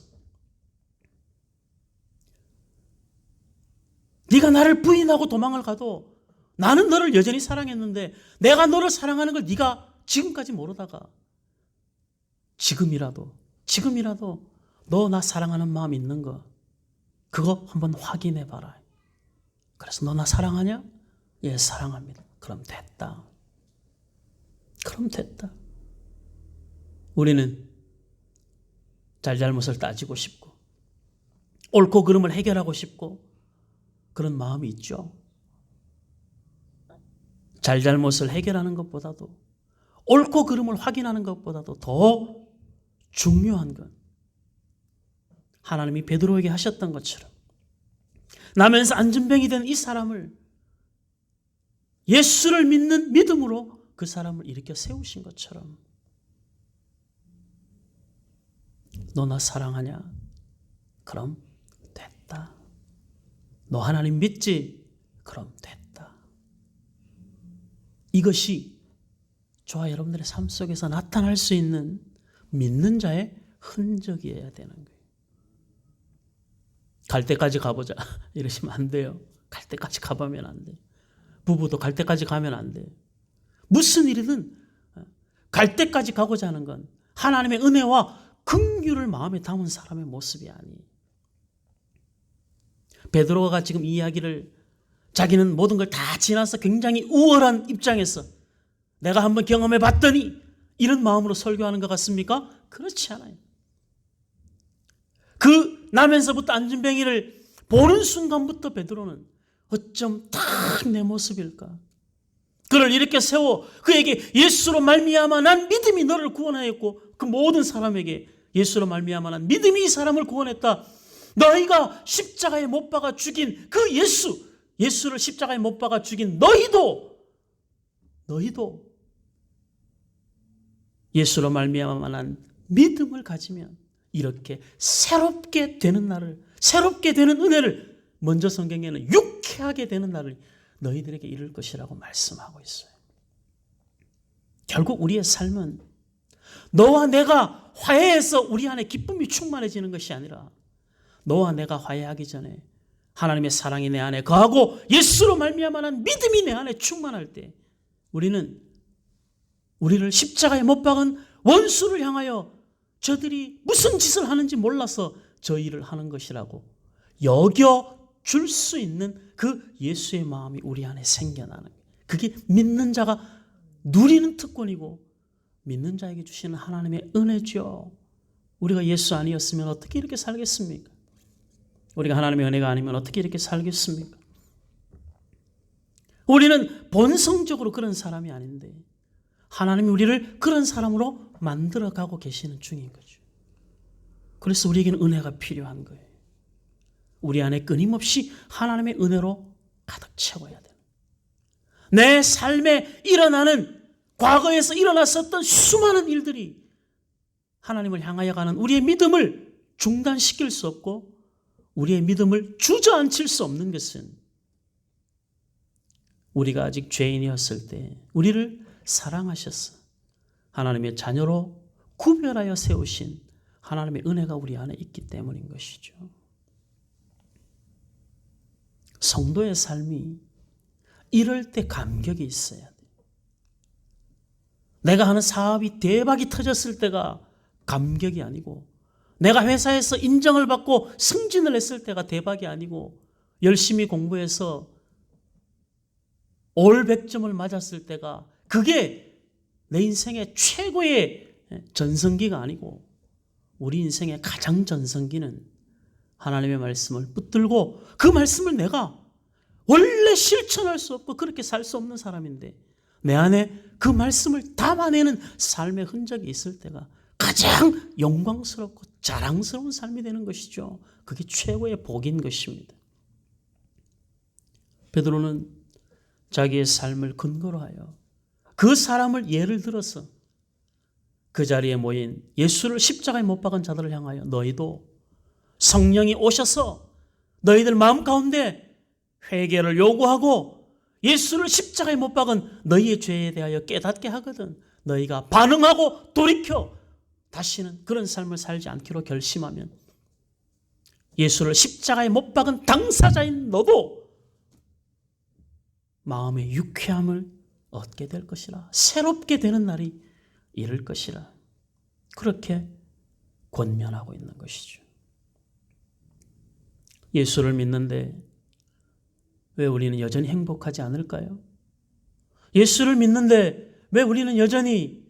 네가 나를 부인하고 도망을 가도 나는 너를 여전히 사랑했는데 내가 너를 사랑하는 걸 네가 지금까지 모르다가 지금이라도 너 나 사랑하는 마음 있는 거 그거 한번 확인해 봐라. 그래서 너 나 사랑하냐? 예, 사랑합니다. 그럼 됐다. 그럼 됐다. 우리는 잘잘못을 따지고 싶고 옳고 그름을 해결하고 싶고 그런 마음이 있죠. 잘잘못을 해결하는 것보다도 옳고 그름을 확인하는 것보다도 더 중요한 건 하나님이 베드로에게 하셨던 것처럼 나면서 안전병이 된 이 사람을 예수를 믿는 믿음으로 그 사람을 일으켜 세우신 것처럼 너 나 사랑하냐? 그럼 됐다. 너 하나님 믿지? 그럼 됐다. 이것이 저와 여러분들의 삶 속에서 나타날 수 있는 믿는 자의 흔적이어야 되는 거예요. 갈 때까지 가보자 이러시면 안 돼요. 갈 때까지 가보면 안 돼요. 부부도 갈 때까지 가면 안 돼요. 무슨 일이든 갈 때까지 가고자 하는 건 하나님의 은혜와 긍휼을 마음에 담은 사람의 모습이 아니에요. 베드로가 지금 이 이야기를 자기는 모든 걸 다 지나서 굉장히 우월한 입장에서 내가 한번 경험해 봤더니 이런 마음으로 설교하는 것 같습니까? 그렇지 않아요. 그 나면서부터 안전뱅이를 보는 순간부터 베드로는 어쩜 딱 내 모습일까? 그를 일으켜 세워 그에게 예수로 말미암아 난 믿음이 너를 구원하였고 그 모든 사람에게 예수로 말미암아 난 믿음이 이 사람을 구원했다. 너희가 십자가에 못 박아 죽인 그 예수를 십자가에 못 박아 죽인 너희도 예수로 말미암아만 믿음을 가지면 이렇게 새롭게 되는 날을, 새롭게 되는 은혜를, 먼저 성경에는 유쾌하게 되는 날을 너희들에게 이룰 것이라고 말씀하고 있어요. 결국 우리의 삶은 너와 내가 화해해서 우리 안에 기쁨이 충만해지는 것이 아니라 너와 내가 화해하기 전에 하나님의 사랑이 내 안에 거하고 예수로 말미암아는 믿음이 내 안에 충만할 때 우리는 우리를 십자가에 못 박은 원수를 향하여 저들이 무슨 짓을 하는지 몰라서 저 일을 하는 것이라고 여겨줄 수 있는 그 예수의 마음이 우리 안에 생겨나는 거예요. 그게 믿는 자가 누리는 특권이고 믿는 자에게 주시는 하나님의 은혜죠. 우리가 예수 아니었으면 어떻게 이렇게 살겠습니까? 우리가 하나님의 은혜가 아니면 어떻게 이렇게 살겠습니까? 우리는 본성적으로 그런 사람이 아닌데 하나님이 우리를 그런 사람으로 만들어가고 계시는 중인 거죠. 그래서 우리에게는 은혜가 필요한 거예요. 우리 안에 끊임없이 하나님의 은혜로 가득 채워야 돼요. 내 삶에 일어나는 과거에서 일어났었던 수많은 일들이 하나님을 향하여 가는 우리의 믿음을 중단시킬 수 없고 우리의 믿음을 주저앉힐 수 없는 것은 우리가 아직 죄인이었을 때 우리를 사랑하셔서 하나님의 자녀로 구별하여 세우신 하나님의 은혜가 우리 안에 있기 때문인 것이죠. 성도의 삶이 이럴 때 감격이 있어야 돼요. 내가 하는 사업이 대박이 터졌을 때가 감격이 아니고 내가 회사에서 인정을 받고 승진을 했을 때가 대박이 아니고 열심히 공부해서 올 100점을 맞았을 때가 그게 내 인생의 최고의 전성기가 아니고 우리 인생의 가장 전성기는 하나님의 말씀을 붙들고 그 말씀을 내가 원래 실천할 수 없고 그렇게 살 수 없는 사람인데 내 안에 그 말씀을 담아내는 삶의 흔적이 있을 때가 가장 영광스럽고 자랑스러운 삶이 되는 것이죠. 그게 최고의 복인 것입니다. 베드로는 자기의 삶을 근거로 하여 그 사람을 예를 들어서 그 자리에 모인 예수를 십자가에 못 박은 자들을 향하여 너희도 성령이 오셔서 너희들 마음 가운데 회개를 요구하고 예수를 십자가에 못 박은 너희의 죄에 대하여 깨닫게 하거든 너희가 반응하고 돌이켜 다시는 그런 삶을 살지 않기로 결심하면 예수를 십자가에 못 박은 당사자인 너도 마음의 유쾌함을 얻게 될 것이라 새롭게 되는 날이 이를 것이라 그렇게 권면하고 있는 것이죠. 예수를 믿는데 왜 우리는 여전히 행복하지 않을까요? 예수를 믿는데 왜 우리는 여전히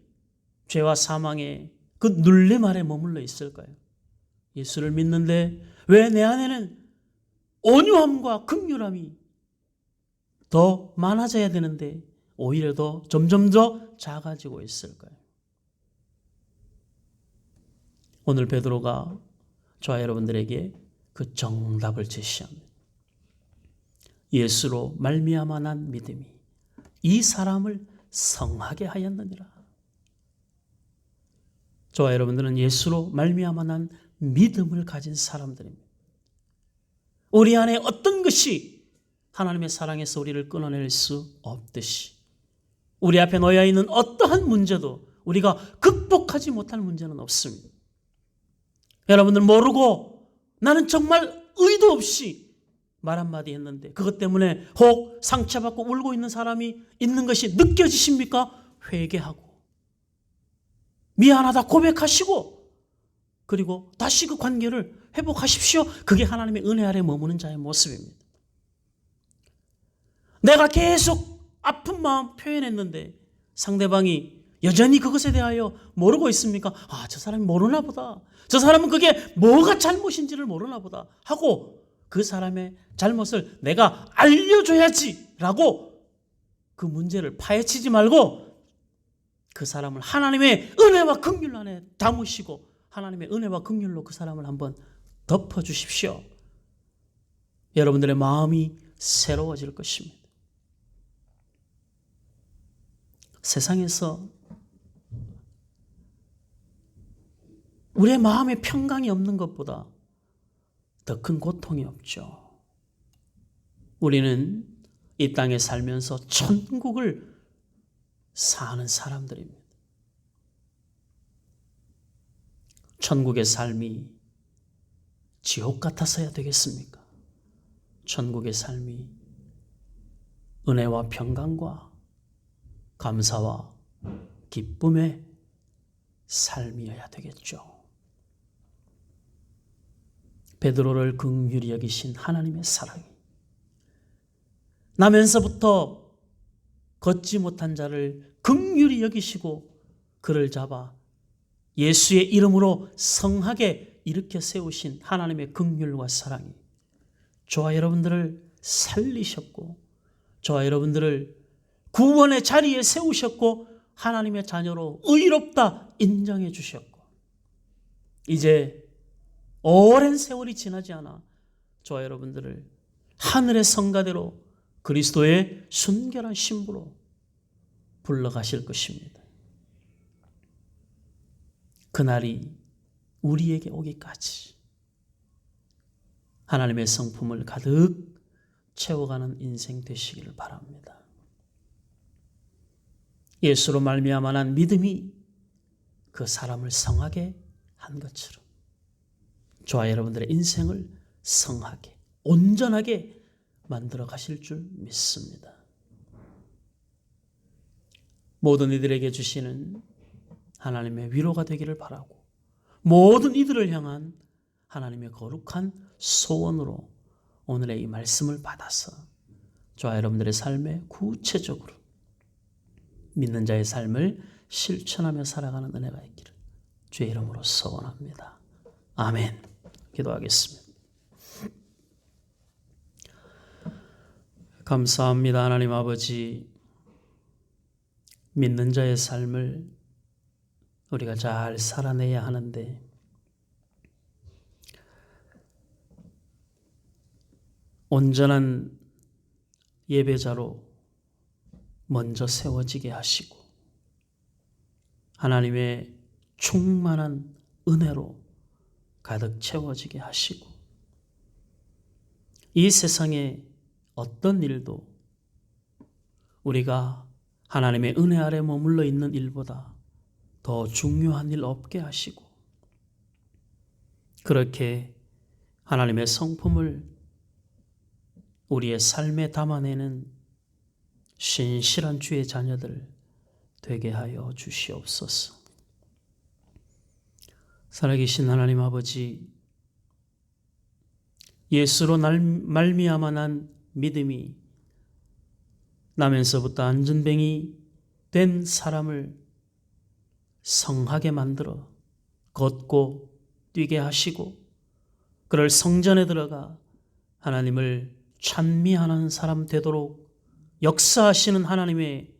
죄와 사망의 그 눌림 아래 머물러 있을까요? 예수를 믿는데 왜 내 안에는 온유함과 긍휼함이 더 많아져야 되는데 오히려 더 점점 더 작아지고 있을까요? 오늘 베드로가 저와 여러분들에게 그 정답을 제시합니다. 예수로 말미암아 난 믿음이 이 사람을 성하게 하였느니라. 저와 여러분들은 예수로 말미암아 난 믿음을 가진 사람들입니다. 우리 안에 어떤 것이 하나님의 사랑에서 우리를 끊어낼 수 없듯이 우리 앞에 놓여 있는 어떠한 문제도 우리가 극복하지 못할 문제는 없습니다. 여러분들 모르고 나는 정말 의도 없이 말 한마디 했는데 그것 때문에 혹 상처받고 울고 있는 사람이 있는 것이 느껴지십니까? 회개하고 미안하다 고백하시고 그리고 다시 그 관계를 회복하십시오. 그게 하나님의 은혜 아래 머무는 자의 모습입니다. 내가 계속 아픈 마음 표현했는데 상대방이 여전히 그것에 대하여 모르고 있습니까? 아, 저 사람이 모르나 보다. 저 사람은 그게 뭐가 잘못인지를 모르나 보다 하고 그 사람의 잘못을 내가 알려줘야지 라고 그 문제를 파헤치지 말고 그 사람을 하나님의 은혜와 긍휼 안에 담으시고 하나님의 은혜와 긍휼로 그 사람을 한번 덮어주십시오. 여러분들의 마음이 새로워질 것입니다. 세상에서 우리의 마음에 평강이 없는 것보다 더 큰 고통이 없죠. 우리는 이 땅에 살면서 천국을 사는 사람들입니다. 천국의 삶이 지옥 같아서야 되겠습니까? 천국의 삶이 은혜와 평강과 감사와 기쁨의 삶이어야 되겠죠. 베드로를 긍휼히 여기신 하나님의 사랑이 나면서부터 걷지 못한 자를 긍휼히 여기시고 그를 잡아 예수의 이름으로 성하게 일으켜 세우신 하나님의 긍휼과 사랑이 저와 여러분들을 살리셨고 저와 여러분들을 구원의 자리에 세우셨고 하나님의 자녀로 의롭다 인정해 주셨고 이제 오랜 세월이 지나지 않아 저와 여러분들을 하늘의 성가대로 그리스도의 순결한 신부로 불러가실 것입니다. 그날이 우리에게 오기까지 하나님의 성품을 가득 채워가는 인생 되시기를 바랍니다. 예수로 말미암아 난 믿음이 그 사람을 성하게 한 것처럼 저와 여러분들의 인생을 성하게 온전하게 만들어 가실 줄 믿습니다. 모든 이들에게 주시는 하나님의 위로가 되기를 바라고 모든 이들을 향한 하나님의 거룩한 소원으로 오늘의 이 말씀을 받아서 저와 여러분들의 삶에 구체적으로 믿는 자의 삶을 실천하며 살아가는 은혜가 있기를 주의 이름으로 소원합니다. 아멘. 기도하겠습니다. 감사합니다. 하나님 아버지, 믿는 자의 삶을 우리가 잘 살아내야 하는데 온전한 예배자로 먼저 세워지게 하시고 하나님의 충만한 은혜로 가득 채워지게 하시고 이 세상에 어떤 일도 우리가 하나님의 은혜 아래 머물러 있는 일보다 더 중요한 일 없게 하시고 그렇게 하나님의 성품을 우리의 삶에 담아내는 신실한 주의 자녀들 되게 하여 주시옵소서. 살아계신 하나님 아버지, 예수로 말미암아 난 믿음이 나면서부터 안전뱅이 된 사람을 성하게 만들어 걷고 뛰게 하시고 그를 성전에 들어가 하나님을 찬미하는 사람 되도록 역사하시는 하나님의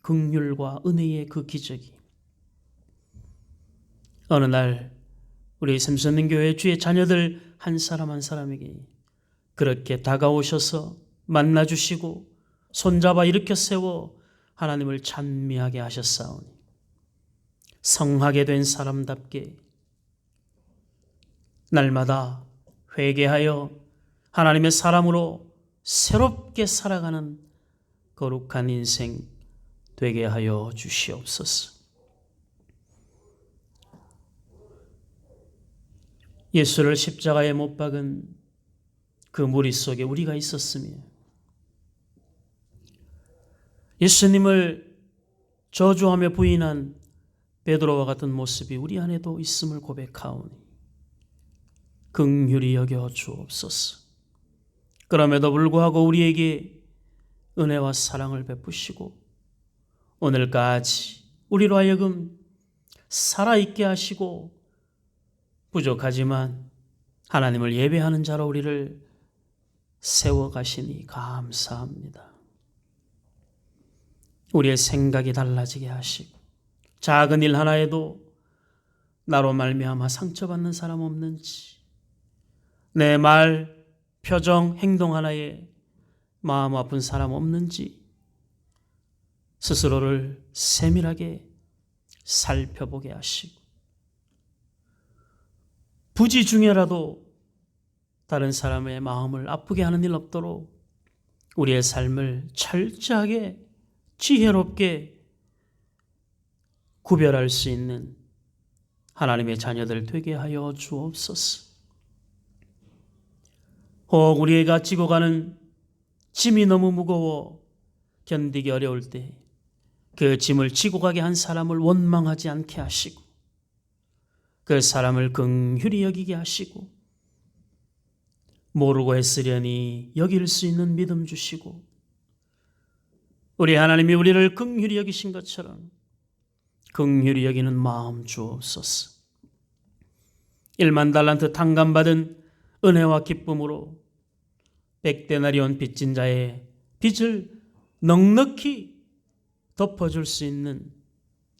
긍휼과 은혜의 그 기적이 어느 날 우리 샘선님 교회 주의 자녀들 한 사람 한 사람에게 그렇게 다가오셔서 만나주시고 손잡아 일으켜 세워 하나님을 찬미하게 하셨사오니 성하게 된 사람답게 날마다 회개하여 하나님의 사람으로 새롭게 살아가는 거룩한 인생 되게 하여 주시옵소서. 예수를 십자가에 못 박은 그 무리 속에 우리가 있었으며 예수님을 저주하며 부인한 베드로와 같은 모습이 우리 안에도 있음을 고백하오니 긍휼히 여겨 주옵소서. 그럼에도 불구하고 우리에게 은혜와 사랑을 베푸시고 오늘까지 우리로 하여금 살아있게 하시고 부족하지만 하나님을 예배하는 자로 우리를 세워가시니 감사합니다. 우리의 생각이 달라지게 하시고 작은 일 하나에도 나로 말미암아 상처받는 사람 없는지 내 말, 표정, 행동 하나에 마음 아픈 사람 없는지 스스로를 세밀하게 살펴보게 하시고 부지 중에라도 다른 사람의 마음을 아프게 하는 일 없도록 우리의 삶을 철저하게 지혜롭게 구별할 수 있는 하나님의 자녀들 되게 하여 주옵소서. 혹 우리가 지고 가는 짐이 너무 무거워 견디기 어려울 때 그 짐을 지고 가게 한 사람을 원망하지 않게 하시고 그 사람을 긍휼히 여기게 하시고 모르고 했으려니 여길 수 있는 믿음 주시고 우리 하나님이 우리를 긍휼히 여기신 것처럼 긍휼히 여기는 마음 주옵소서. 1만 달란트 탕감받은 은혜와 기쁨으로 100데나리온 빚진 자의 빚을 넉넉히 덮어줄 수 있는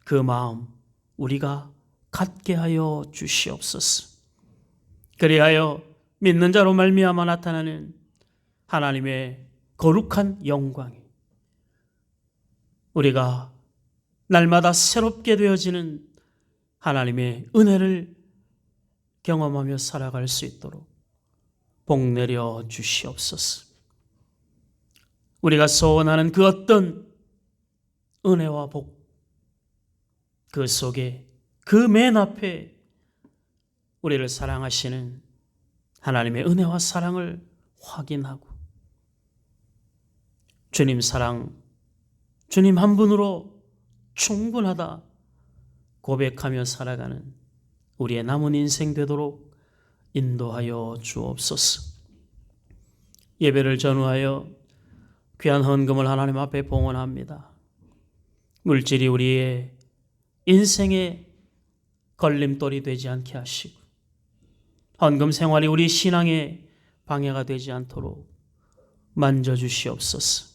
그 마음 우리가 갖게 하여 주시옵소서. 그리하여 믿는 자로 말미암아 나타나는 하나님의 거룩한 영광이 우리가 날마다 새롭게 되어지는 하나님의 은혜를 경험하며 살아갈 수 있도록 복 내려 주시옵소서. 우리가 소원하는 그 어떤 은혜와 복, 그 속에 그 맨 앞에 우리를 사랑하시는 하나님의 은혜와 사랑을 확인하고 주님 사랑, 주님 한 분으로 충분하다 고백하며 살아가는 우리의 남은 인생 되도록 인도하여 주옵소서. 예배를 전후하여 귀한 헌금을 하나님 앞에 봉헌합니다. 물질이 우리의 인생의 걸림돌이 되지 않게 하시고 헌금 생활이 우리 신앙의 방해가 되지 않도록 만져주시옵소서.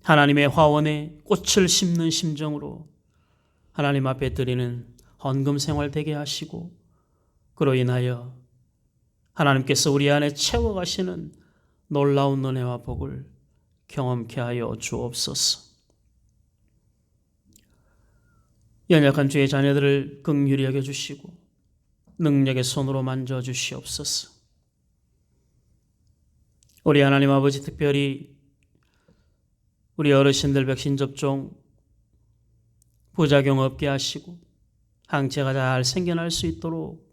하나님의 화원에 꽃을 심는 심정으로 하나님 앞에 드리는 헌금 생활 되게 하시고 그로 인하여 하나님께서 우리 안에 채워가시는 놀라운 은혜와 복을 경험케 하여 주옵소서. 연약한 주의 자녀들을 긍휼히 여겨주시고 능력의 손으로 만져주시옵소서. 우리 하나님 아버지 특별히 우리 어르신들 백신 접종 부작용 없게 하시고 항체가 잘 생겨날 수 있도록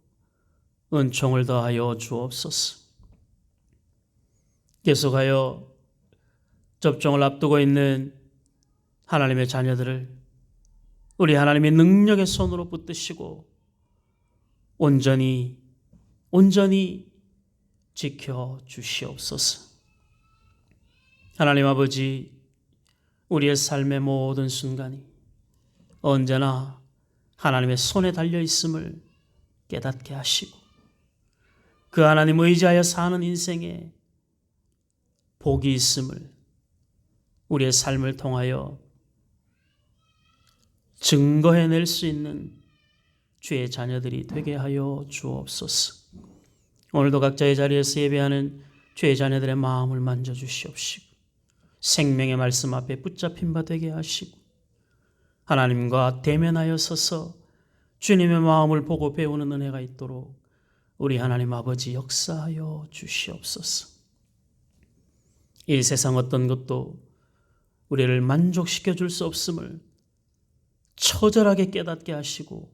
은총을 더하여 주옵소서. 계속하여 접종을 앞두고 있는 하나님의 자녀들을 우리 하나님의 능력의 손으로 붙드시고 온전히 지켜 주시옵소서. 하나님 아버지, 우리의 삶의 모든 순간이 언제나 하나님의 손에 달려 있음을 깨닫게 하시고 그 하나님 의지하여 사는 인생에 복이 있음을 우리의 삶을 통하여 증거해낼 수 있는 주의 자녀들이 되게 하여 주옵소서. 오늘도 각자의 자리에서 예배하는 주의 자녀들의 마음을 만져주시옵시고 생명의 말씀 앞에 붙잡힌 바 되게 하시고 하나님과 대면하여 서서 주님의 마음을 보고 배우는 은혜가 있도록 우리 하나님 아버지 역사하여 주시옵소서. 이 세상 어떤 것도 우리를 만족시켜 줄 수 없음을 처절하게 깨닫게 하시고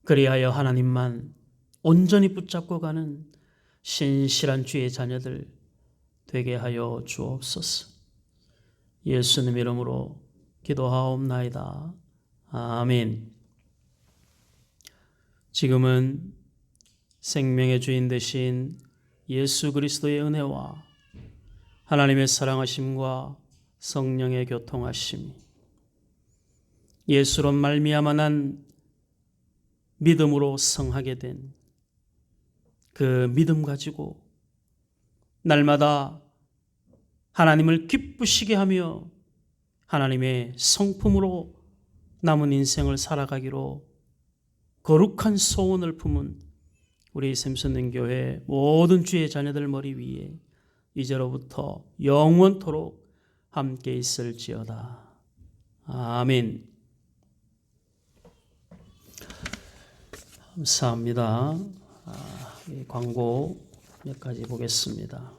그리하여 하나님만 온전히 붙잡고 가는 신실한 주의 자녀들 되게 하여 주옵소서. 예수님 이름으로 기도하옵나이다. 아멘. 지금은 생명의 주인 되신 예수 그리스도의 은혜와 하나님의 사랑하심과 성령의 교통하심이 예수로 말미암아 난 믿음으로 성하게 된 그 믿음 가지고 날마다 하나님을 기쁘시게 하며 하나님의 성품으로 남은 인생을 살아가기로 거룩한 소원을 품은 우리 샘선능교회 모든 주의 자녀들 머리 위에 이제로부터 영원토록 함께 있을지어다. 아멘. 감사합니다. 이 광고 몇 가지 보겠습니다.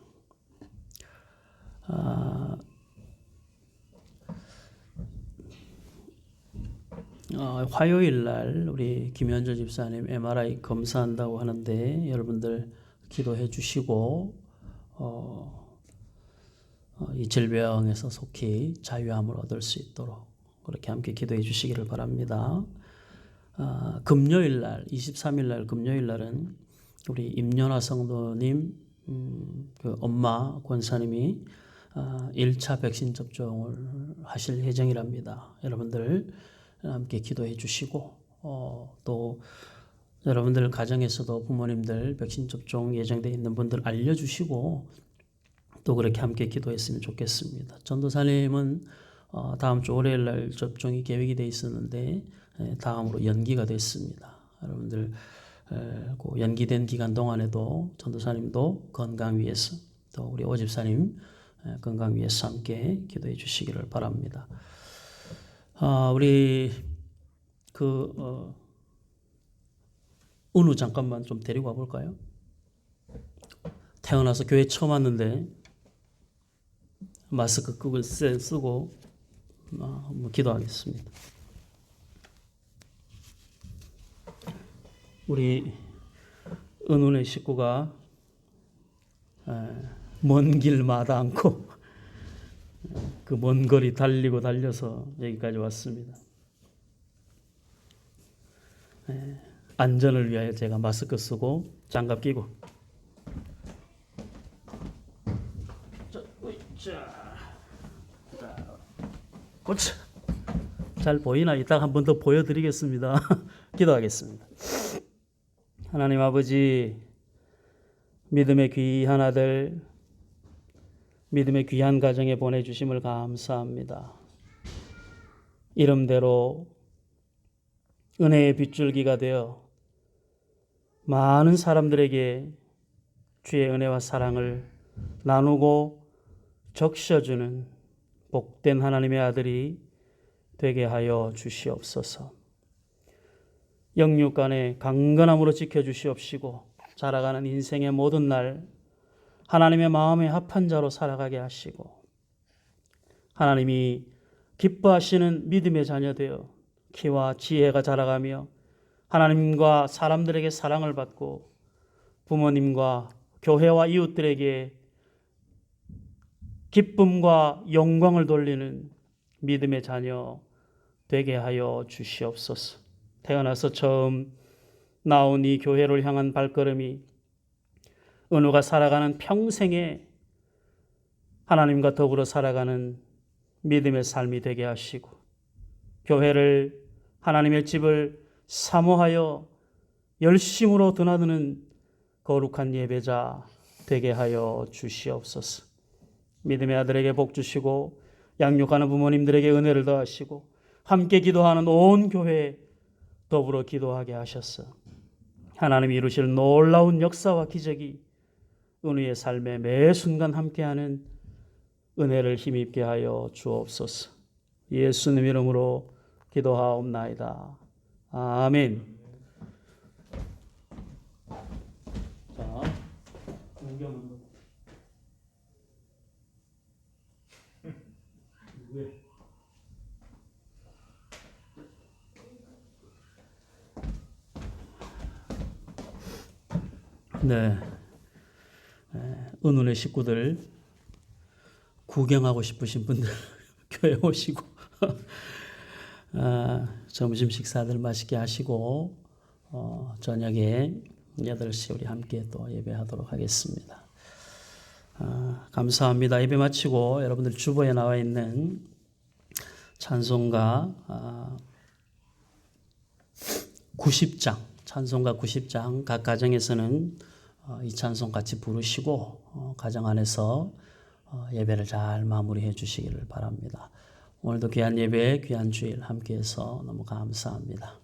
화요일 날 우리 김현주 집사님 MRI 검사한다고 하는데 여러분들 기도해 주시고 이 질병에서 속히 자유함을 얻을 수 있도록 그렇게 함께 기도해 주시기를 바랍니다. 금요일 날 23일 날 금요일 날은 우리 임연아 성도님 그 엄마 권사님이 1차 백신 접종을 하실 예정이랍니다. 여러분들 함께 기도해 주시고 또 여러분들 가정에서도 부모님들 백신 접종 예정되어 있는 분들 알려주시고 또 그렇게 함께 기도했으면 좋겠습니다. 전도사님은 다음 주 월요일 날 접종이 계획이 되어 있었는데 다음으로 연기가 됐습니다. 여러분들 그 연기된 기간 동안에도 전도사님도 건강 위해서 또 우리 오집사님 건강 위해서 함께 기도해 주시기를 바랍니다. 우리 은우 잠깐만 좀 데리고 와볼까요? 태어나서 교회 처음 왔는데 마스크 끄고 쓰고 한번 기도하겠습니다. 우리 은우네 식구가 먼 길마다 않고 그 먼 거리 달려서 여기까지 왔습니다. 안전을 위하여 제가 마스크 쓰고 장갑 끼고 잘 보이나? 이따가 한 번 더 보여드리겠습니다. 기도하겠습니다. 하나님 아버지, 믿음의 귀한 아들, 믿음의 귀한 가정에 보내주심을 감사합니다. 이름대로 은혜의 빗줄기가 되어 많은 사람들에게 주의 은혜와 사랑을 나누고 적셔주는 복된 하나님의 아들이 되게 하여 주시옵소서. 영육간에 강건함으로 지켜주시옵시고 자라가는 인생의 모든 날 하나님의 마음에 합한 자로 살아가게 하시고 하나님이 기뻐하시는 믿음의 자녀 되어 키와 지혜가 자라가며 하나님과 사람들에게 사랑을 받고 부모님과 교회와 이웃들에게 기쁨과 영광을 돌리는 믿음의 자녀 되게 하여 주시옵소서. 태어나서 처음 나온 이 교회를 향한 발걸음이 은우가 살아가는 평생에 하나님과 더불어 살아가는 믿음의 삶이 되게 하시고 교회를 하나님의 집을 사모하여 열심으로 드나드는 거룩한 예배자 되게 하여 주시옵소서. 믿음의 아들에게 복 주시고 양육하는 부모님들에게 은혜를 더하시고 함께 기도하는 온 교회 더불어 기도하게 하셨어. 하나님이 이루실 놀라운 역사와 기적이 은우의 삶에 매 순간 함께하는 은혜를 힘입게 하여 주옵소서. 예수님 이름으로 기도하옵나이다. 아멘. 자, 공경은 네, 은은의 식구들 구경하고 싶으신 분들 교회 오시고 점심 식사들 맛있게 하시고 저녁에 8시 우리 함께 또 예배하도록 하겠습니다. 감사합니다. 예배 마치고 여러분들 주보에 나와 있는 찬송가 90장 찬송가 90장 각 가정에서는 이 찬송 같이 부르시고 가정 안에서 예배를 잘 마무리해 주시기를 바랍니다. 오늘도 귀한 예배, 귀한 주일 함께해서 너무 감사합니다.